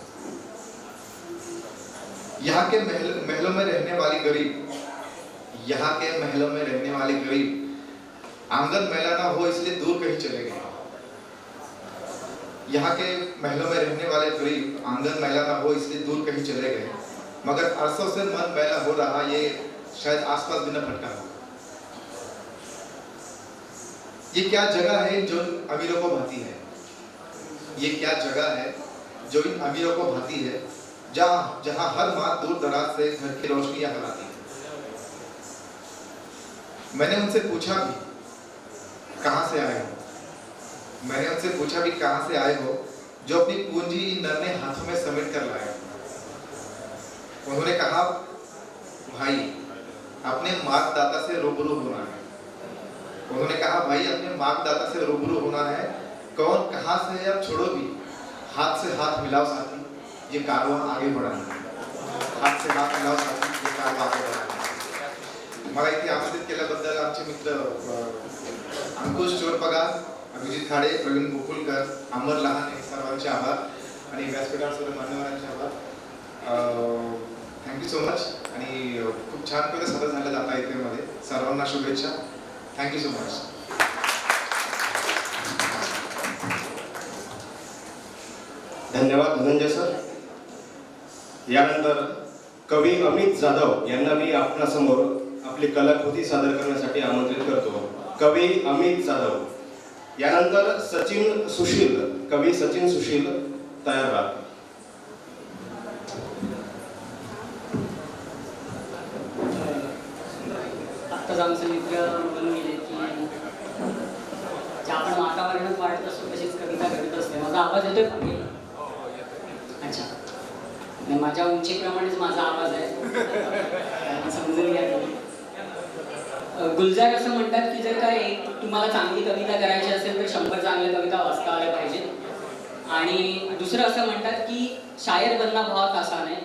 यहाँ के महलों में रहने वाली गरीब, यहाँ के महलों में रहने वाले गरीब आंगन मैला ना हो इसलिए दूर कहीं चले गए. यहाँ के महलों में रहने वाले गरीब आंगन मैला ना हो इसलिए दूर कहीं चले गए, मगर अरसों से मन मैला हो रहा, ये शायद आसपास भी न भटका हो. ये क्या जगह है जो अमीरों को भाती है. ये क्या जगह है जो इन अमीरों को भाती है, जहाँ जहाँ हर माँ दूर दराज से घर की रोशनियां फैलाती है। मैंने उनसे पूछा भी कहाँ से आए हो, मैंने उनसे पूछा भी कहाँ से आए हो जो अपनी पूंजी इन नन्हे हाथों में समेट कर लाए। उन्होंने कहा, भाई अपने मार्गदाता से रूबरू होना है। उन्होंने कहा, भाई अपने मार्गदाता से रूबरू होना है। कौन कहाँ से है अब छोड़ो भी, हाथ से हाथ मिलाओ साथी, ये कारवां आगे बढ़ाना है। हात से हात मिलाव साथी, हे कारवां आगे बढ़ाना है। मला इथे आमंत्रित केल्याबद्दल आमचे मित्र अंकुश चोरपगार, अभिजित खाडे, प्रवीण गोकुलकर, अमर लहाने सर्वांचे आभार आणि व्यासपीठावर सर्व मान्यवरांचे आभार। थँक्यू सो मच आणि खूप छान प्रकारे सादर झालं जाता इथे मध्ये। सर्वांना शुभेच्छा। Thank you so much. धन्यवाद धनंजय सर। यानंतर कवी अमित जाधव यांना मी आपणासमोर आपली कलाकृती सादर करण्यासाठी आमंत्रित करतो। कवी अमित जाधव। यानंतर सचिन सुशील, कवी सचिन सुशील तयार राहा। आत्ताच आमचे मित्र म्हणून गेले की जे आपण वातावरणात वाढत असतो तशीच कविता घडत असते। माझा आवाज येतोय का? अच्छा, नाही, माझ्या उंचीप्रमाणेच माझा आवाज आहे, समजून घ्या तुम्ही। गुलजार असं म्हणतात की जर काय तुम्हाला चांगली कविता करायची असेल तर 100 चांगल्या कविता वाचता आल्या पाहिजेत। आणि दुसरं असं म्हणतात की शायर बनना बहुत आसान है,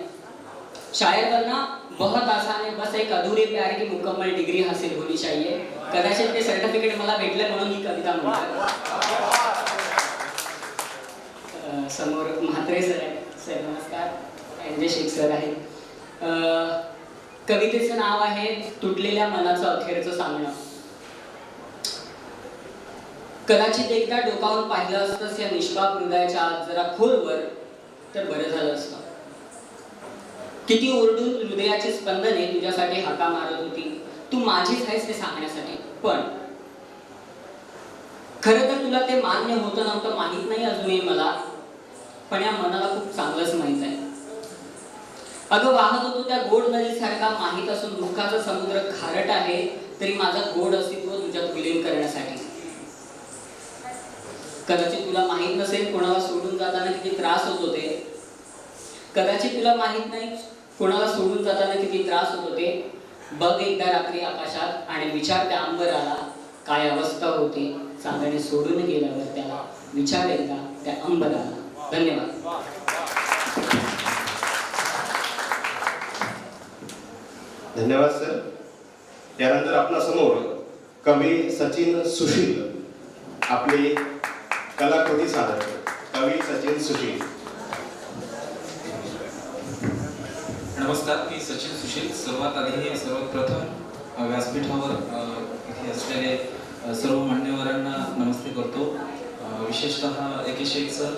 शायर बनना बहुत आसान है, बस एक अधूरे प्यार की मुकम्मल डिग्री हासिल होनी चाहिए। कदाचित ते सर्टिफिकेट मला भेटलं म्हणून ही कविता म्हणतात। समोर म्हात्रे सर आहे, सर नमस्कार। एनजे शेख सर आहेत। कवितेचं नाव आहे तुटलेल्या मनाचं अखेरचं सांगणं। कदाचित एकदा डोकावून पाहिलं असतंस या निष्पाप हृदयाच्या आत जरा खोलवर तर बरं झालं असतं। किती ओरडून हृदयाची स्पंदने तुझ्यासाठी हाका मारत होती, तू माझीच आहेस ते सांगण्यासाठी। पण खरं तर तुला ते मान्य होतं नव्हतं माहित नाही अजूनही मला, पण या मनाला खूप चांगलंच माहित आहे। अगं वाहत होतो त्या गोड नदीसारखा, माहीत असून दुःखाचा समुद्र खारट आहे तरी माझं गोड अस्तित्व तुझ्यात विलीन करण्यासाठी। कदाचित तुला माहित नसेल कोणाला सोडून जाताना किती त्रास होत होते, कदाचित तुला माहित नाही कोणाला सोडून जाताना किती त्रास होत होते। बघ एकदा रात्री आकाशात आणि विचार त्या अंबराला काय अवस्था होती, चांदणे सोडून गेल्यावर त्याला विचार एकदा त्या अंबराला। धन्यवाद। धन्यवाद सर। यानंतर आपल्या समोर कवी सचिन सुशील आपली कलाकृती सादर करतात। कवी सचिन सुशील। नमस्कार, मी सचिन सुशील। सर्वात आधी सर्वात प्रथम व्यासपीठावर इथे असलेले सर्व मान्यवरांना नमस्ते करतो। विशेषतः एके शेख सर,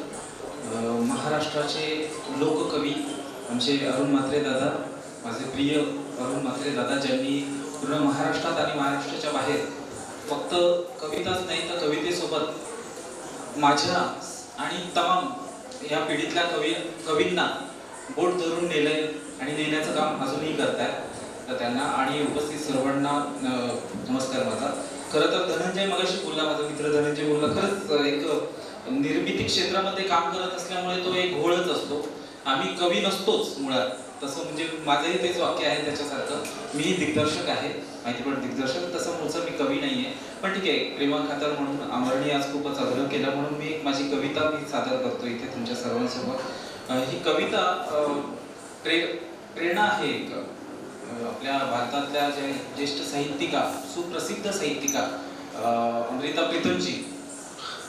महाराष्ट्राचे लोककवी आमचे अरुण म्हात्रे दादा, माझे प्रिय अरुण म्हात्रे दादा, ज्यांनी पूर्ण महाराष्ट्रात आणि महाराष्ट्राच्या बाहेर फक्त कविताच नाही तर कवितेसोबत माझ्या आणि तमाम या पिढीतल्या कवींना बोट धरून नेलंय आणि नेण्याचं काम अजूनही करतायत। तर त्यांना आणि उपस्थित सर्वांना नमस्कार माझा। खरं तर धनंजय मगाशी बोलला, माझा मित्र धनंजय बोलला, खरंच एक निर्मिती क्षेत्रामध्ये काम करत असल्यामुळे तो एक घोळच असतो। आम्ही कवी नसतोच मुळात, तसं म्हणजे माझंही तेच वाक्य आहे त्याच्यासारखं। मी दिग्दर्शक आहे, माहितीपट दिग्दर्शक, तसं मूळचं मी कवी नाहीये। पण ठीक आहे, प्रेमाखातर म्हणून अमरणी आज खूपच आग्रह केला म्हणून मी एक माझी कविता मी सादर करतो इथे तुमच्या सर्वांसमोर। ही कविता प्रेरणा आहे एक आपल्या भारतातल्या ज्या ज्येष्ठ साहित्यिका, सुप्रसिद्ध साहित्यिका अमृता प्रीतमजी,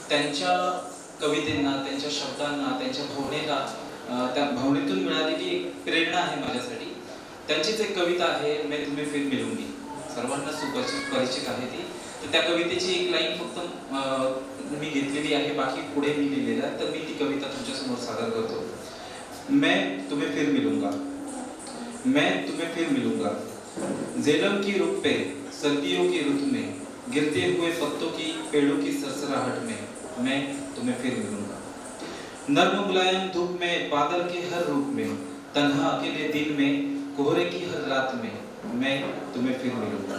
त्यांच्या कवितेंना, त्यांच्या शब्दांना, त्यांच्या भावनेला, त्या भावनेतून मिळालेली एक प्रेरणा आहे माझ्यासाठी। त्यांचीच एक कविता आहे, मैं तुम्हें फिर मिलूंगी, सर्वांना सुपरिचित आहे ती। तर त्या कवितेची एक लाईन फक्त मी घेतलेली आहे, बाकी पुढे मी लिहिलेलं आहे, तर मी ती कविता तुमच्यासमोर सादर करतो। मैं तुम्हें फिर मिलूंगा, मैं तुम्हें फिर मिलूंगा, झेलम की रुख पे सर्दियों की रुत में, गिरते हुए पत्तों की पेड़ों की सरसराहट में, मैं तुम्हें फिर मिलूंगा। नर्म मुलायम धूप में, बादल के हर रूप में, तन्हा अकेले दिन में, कोहरे की हर रात में मैं तुम्हें फिर मिलूंगा।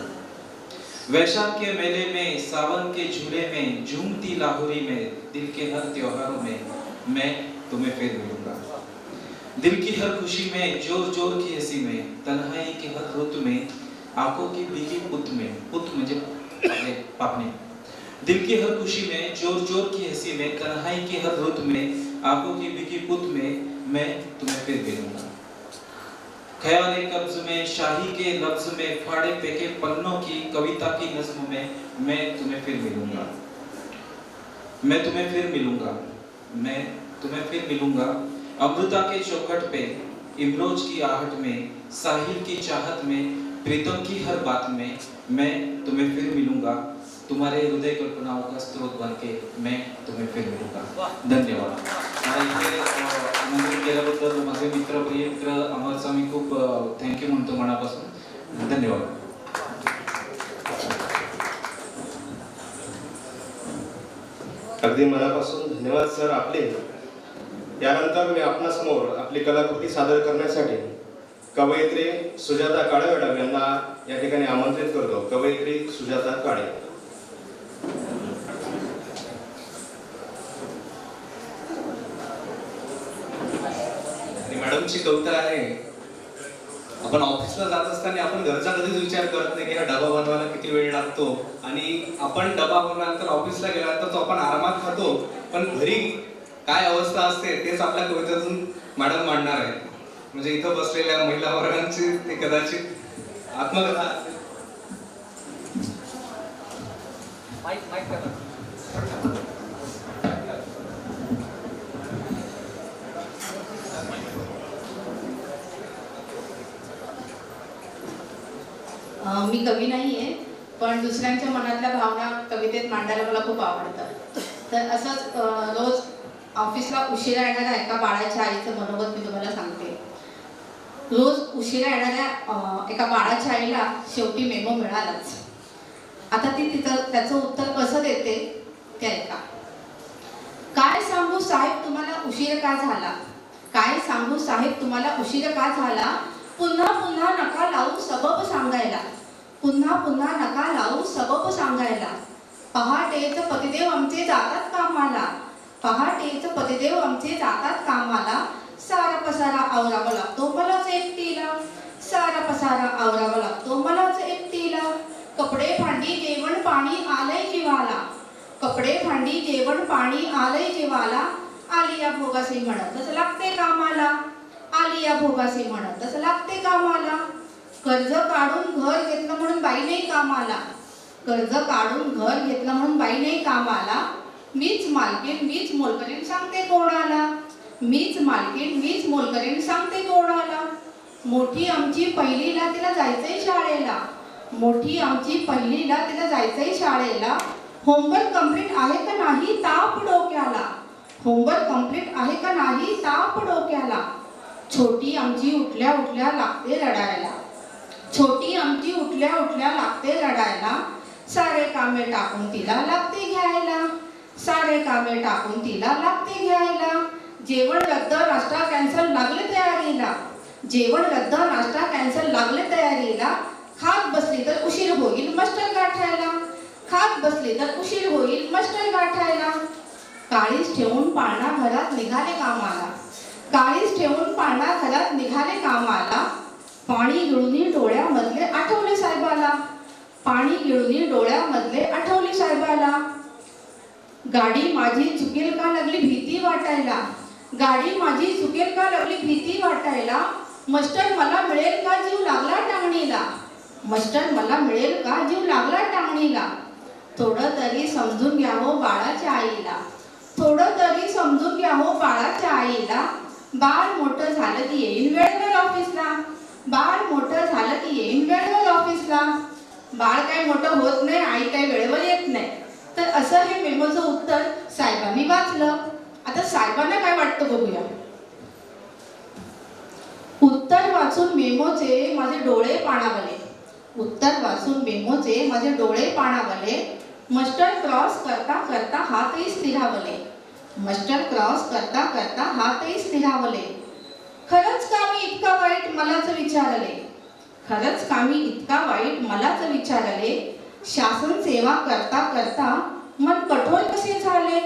वैशाख के मेले में, सावन के झूले में, झूमती लाहौरी में, दिल के हर त्योहारों में मैं तुम्हें फिर मिलूंगा। दिल की हर खुशी में, जोर जोर की हंसी में, तन्हाई के हर रुत में, आंखों की भीगी पुत में, पुत मुझे पापने। दिल की हर खुशी में, जोर जोर की हंसी में, तन्हाई की हर रुत में, आंखों की भीगी पुत में मैं तुम्हें फिर मिलूंगा। ख्याल कब्ज में, शाही के लफ्ज में, फाड़े फेंके पन्नों की कविता की नज्म में मैं तुम्हें फिर मिलूंगा। मैं तुम्हें फिर मिलूंगा, मैं तुम्हें फिर मिलूंगा। अमृता के चौखट पे, इमरोज की आहट में, साहिल की चाहत में, प्रीतम की हर बात में मैं तुम्हें फिर मिलूंगा। तुम्हारे हृदय कल्पनाओं का स्रोत बन के मैं तुम्हें फिर मिलूंगा। धन्यवाद। मला इथे आमंत्रित केल्याबद्दल माझे मित्र, प्रिय मित्र अमर स्वामी खूप थँक्यू म्हणतो मनापासून। धन्यवाद। अगदी मनापासून धन्यवाद सर आपले। यानंतर मी आपणासमोर आपली कलाकृती सादर करण्यासाठी कवयित्री सुजाता काळे मॅडम यांना या ठिकाणी आमंत्रित करतो। कवयित्री सुजाता काळे। मॅडमची कविता आहे, आपण ऑफिसला जात असताना आपण घरचा कधीच विचार करत नाही की हा डबा बनवायला किती वेळ लागतो, आणि आपण डबा बनवल्यानंतर ऑफिसला गेल्यानंतर तो आपण आरामात खातो, पण घरी काय अवस्था असते तेच आपल्या कवितेतून मॅडम मांडणार आहे। म्हणजे इथं बसलेल्या महिला वर्गांची ते कदाचित आत्मकथा मी कवी नाही आहे, पण दुसऱ्यांच्या मनातल्या भावना कवितेत मांडायला मला खूप आवडतं। तर असंच रोज ऑफिसला उशिरा येणाऱ्या एका बाळाच्या आईचं मनोगत मी तुम्हाला सांगते। रोज उशिरा येणाऱ्या एका बाळाच्या आईला शेवटी मेमो मिळालाच। आता ती त्याचं उत्तर कसं देते ते ऐका। काय सांगू साहेब तुम्हाला उशीर का झाला, काय सांगू साहेब तुम्हाला उशीर का झाला, पुन्हा पुन्हा नका लावू सबब सांगायला, पुन्हा पुन्हा नका लावू सबब सांगायला। पहाटेच पतिदेव आमचे जातात कामाला, पहाटेच पतिदेव आमचे जातात कामाला, सारा पसारा आवरावा लागतो मलाच एकटीला, सारा पसारा आवरावा लागतो मलाच एकटीला। कपडे भांडी जेवण पाणी आलंय जीवाला, कपडे भांडी जेवण पाणी आलंय जीवाला, आलिया भोगासी म्हणतच लागते कामाला, आलिया भोगासी म्हणतच लागते कामाला। कर्ज काढून घर घेतलं म्हणून बाई नाही कामाला, कर्ज काढून घर घेतलं म्हणून बाई नाही कामाला। मीच मालकीन मीच मोलकरीण सांगते कोणाला, मीच मालकीन मीच मोलकरीण सांगते कोणाला। मोठी आमची पहिलीला तिला जायचंय शाळेला, मोठी आमची पहिलीला तिला जायचंय शाळेला। होमवर्क कंप्लीट आहे का नाही ताप डोक्याला, होमवर्क कंप्लीट आहे का नाही ताप डोक्याला। छोटी आमची उठल्या उठल्या लागते रडायला, छोटी आमची उठल्या उठल्या लागते रडायला। सारे कामे टाकून तिला लागते घ्यायला, सारे कामे टाकून तिला लागते घ्यायला। जेवण रद्द नाश्ता कॅन्सल लागले तयारीला, जेवण रद्द नाश्ता कॅन्सल लागले तयारीला। खात बसली तर उशीर होईल मास्टर गाठायला, खात बसली तर उशीर होईल मास्टर गाठायला। काळीच ठेवून पाळणा घरात निघाले कामाला, काळीच ठेवून पाळणा घरात निघाले कामाला। पाणी गिळून डोळ्यामधले आठवले साहेबाला, पाणी गिळून डोळ्यामधले आठवले साहेबाला। गाडी माझी चुकेल का लागली भीती वाटायला, गाडी माझी चुकेल का लागली भीती वाटायला। मास्टर मला मिळेल का जीव लागला टांगणीला, मास्टर मला मिळेल का जीव लागला टांगणीला। थोडं तरी समजून घ्या हो बाळाच्या आईला, थोडं तरी समजून घ्या हो बाळाच्या आईला। बाळ मोठं झालं की येईन वेळेवर ऑफिसला, बाळ मोठं झालं की येईन वेळेवर ऑफिसला। बाळ काय मोठं होत नाही, आई काय वेळेवर येत नाही। तर असं हे मेमोचं उत्तर साहेबांनी वाचलं। आता साहेबांना काय वाटतं बघूया। उत्तर वाचून मेमोचे माझे डोळे पाणावले, उत्तर वाचून मेमोचे माझे डोळे पाणावले। मास्टर क्रॉस करता करता हातही स्थिरावले, मास्टर क्रॉस करता करता हातही स्थिरावले. खरंच का मी इतका वाईट मलाच विचारले. खरंच का मी इतका वाईट मलाच विचारले. शासन सेवा करता करता मन कठोर कसे झाले.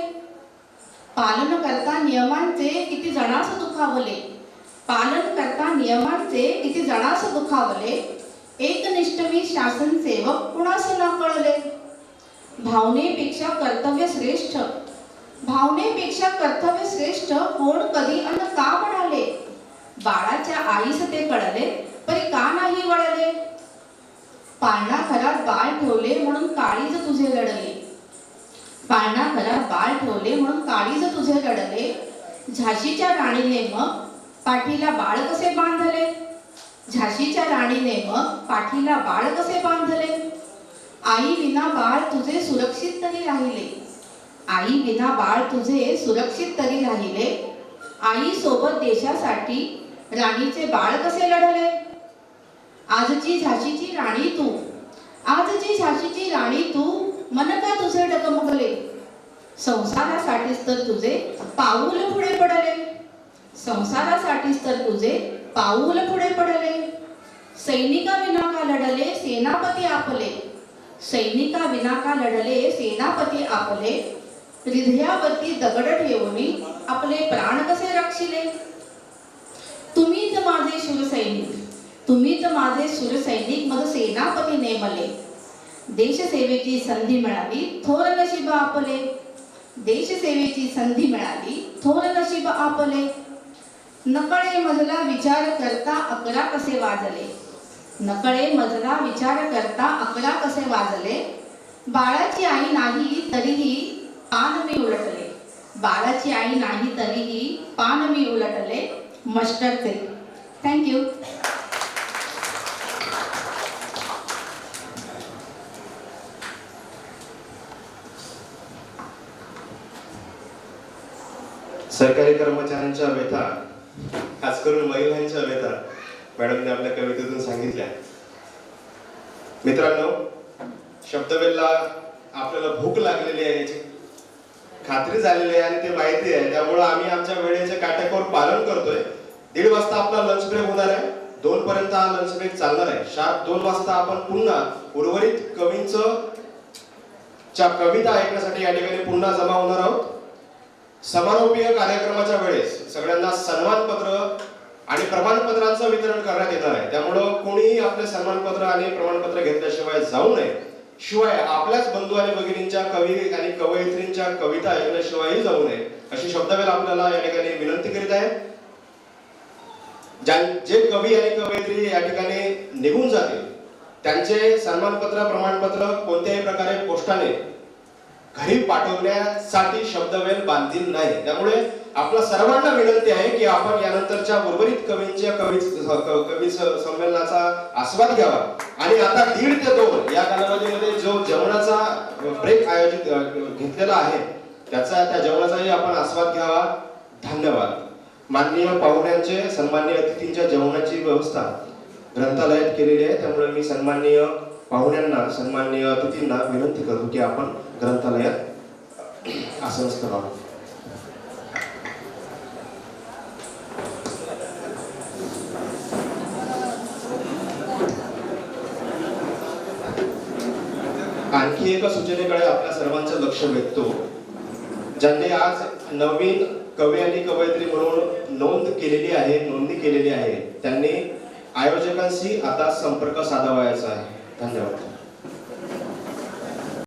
पालन करता नियमांचे किती जणास दुखावले. पालन करता नियमांचे किती जणास दुखावले. एकनिष्ठ मी शासन सेवक कुणास न कळले. भावनेपेक्षा कर्तव्य श्रेष्ठ. भावनेपेक्षा कर्तव्य श्रेष्ठ कोण कधी अन्न का म्हणाले. बाळाच्या आईस ते कळले परी का नाही वळले. पाळणा घरात बाळ ठेवले म्हणून काळीज तुझे लढले. पाळणा घरात बाळ ठेवले म्हणून काळीज तुझे लढले. झाशीच्या राणीने मग पाठीला बाळ कसे बांधले. झाशीच्या राणीने मग पाठीला बाळ कसे बांधले. आई विना बाळ तुझे सुरक्षित तरी राहिले. आई विना बाळ तुझे सुरक्षित तरी राहिले. आई सोबत देशासाठी राणीचे बाळ कसे लढले. आजची झाशीची राणी तू. आजची झाशीची राणी तू मन का तुझे डगमगले. संसारासाठीच तर तुझे पाऊल पुढे पडले. संसारासाठीच तर तुझे पाऊल पुढे पडले. सैनिका विना का लढले सेनापती आपले. सैनिका विना का लढले सेनापती आपले. हृदयावरती दगड ठेवून आपले प्राण कसे रक्षिले. तुम्हीच माझे शूरसैनिक. तुम्हीच माझे शूरसैनिक मग सेनापती नेमले. देशसेवेची संधी मिळाली थोर नशीब आपले. देशसेवेची संधी मिळाली थोर नशीब आपले. नकळे मजला विचार करता 11 कसे वाजले. नकळे मजला विचार करता 11 कसे वाजले. बाळाची आई नाही तरीही पान मी उलटले. बाळाची आई नाही तरीही पान मी उलटले. मास्टरचे. थँक्यू. सरकारी कर्मचाऱ्यांच्या व्यथा, खास करून महिलांच्या व्यथा मॅडमने आपल्या कवितेतून सांगितल्या. मित्रांनो, शब्दवेलला आपल्याला भूक लागलेली आहे याची खात्री झालेली आहे आणि ते माहिती आहे. त्यामुळे आम्ही आमच्या वेळेचे काटेकोर पालन करतोय. 1:30 वाजता आपला लंच ब्रेक होणार आहे. 2 पर्यंत हा लंच ब्रेक चालणार आहे. शार्प 2 वाजता आपण पुन्हा उर्वरित कवींच्या कविता ऐकण्यासाठी या ठिकाणी पुन्हा जमा होणार आहोत. समारोपीय कार्यक्रमाच्या वेळेस सगळ्यांना सन्मानपत्र आणि प्रमाणपत्रांचं वितरण करण्यात येणार आहे. त्यामुळं कोणीही आपले सन्मानपत्र आणि प्रमाणपत्र घेतल्याशिवाय जाऊ नये. शिवाय आपल्याच बंधू आणि भगिनींच्या कवी आणि कवयित्रींच्या कविता ऐकल्याशिवायही जाऊ नये अशी शब्दवेल आपल्याला या ठिकाणी विनंती करीत आहे. जे कवी आणि कवयित्री या ठिकाणी निघून जातील त्यांचे सन्मानपत्र प्रमाणपत्र कोणत्याही प्रकारे पोस्टाने घरी पाठवण्यासाठी शब्दवेल बांधील नाही. त्यामुळे आपल्या सर्वांना विनंती आहे की आपण यानंतरच्या उर्वरित कवींच्या कवी संमेलनाचा आस्वाद घ्यावा आणि आता 1:30 ते 2 या कालावधीमध्ये जो जेवणाचा ब्रेक आयोजित घेतलेला आहे त्या जेवणाचाही आपण आस्वाद घ्यावा. धन्यवाद. माननीय पाहुण्यांचे सन्माननीय अतिथींच्या जेवणाची व्यवस्था ग्रंथालयात केलेली आहे. त्यामुळे मी सन्माननीय पाहुण्यांना सन्माननीय अतिथींना विनंती करतो की आपण ग्रंथालयात आसनस्थ राहू. आणखी एका सूचनेकडे आपल्या सर्वांचं लक्ष वेधतो. ज्यांनी आज नवीन कवी आणि कवयित्री म्हणून नोंदणी केलेली आहे त्यांनी आयोजकांशी आता संपर्क साधावायचा आहे. धन्यवाद.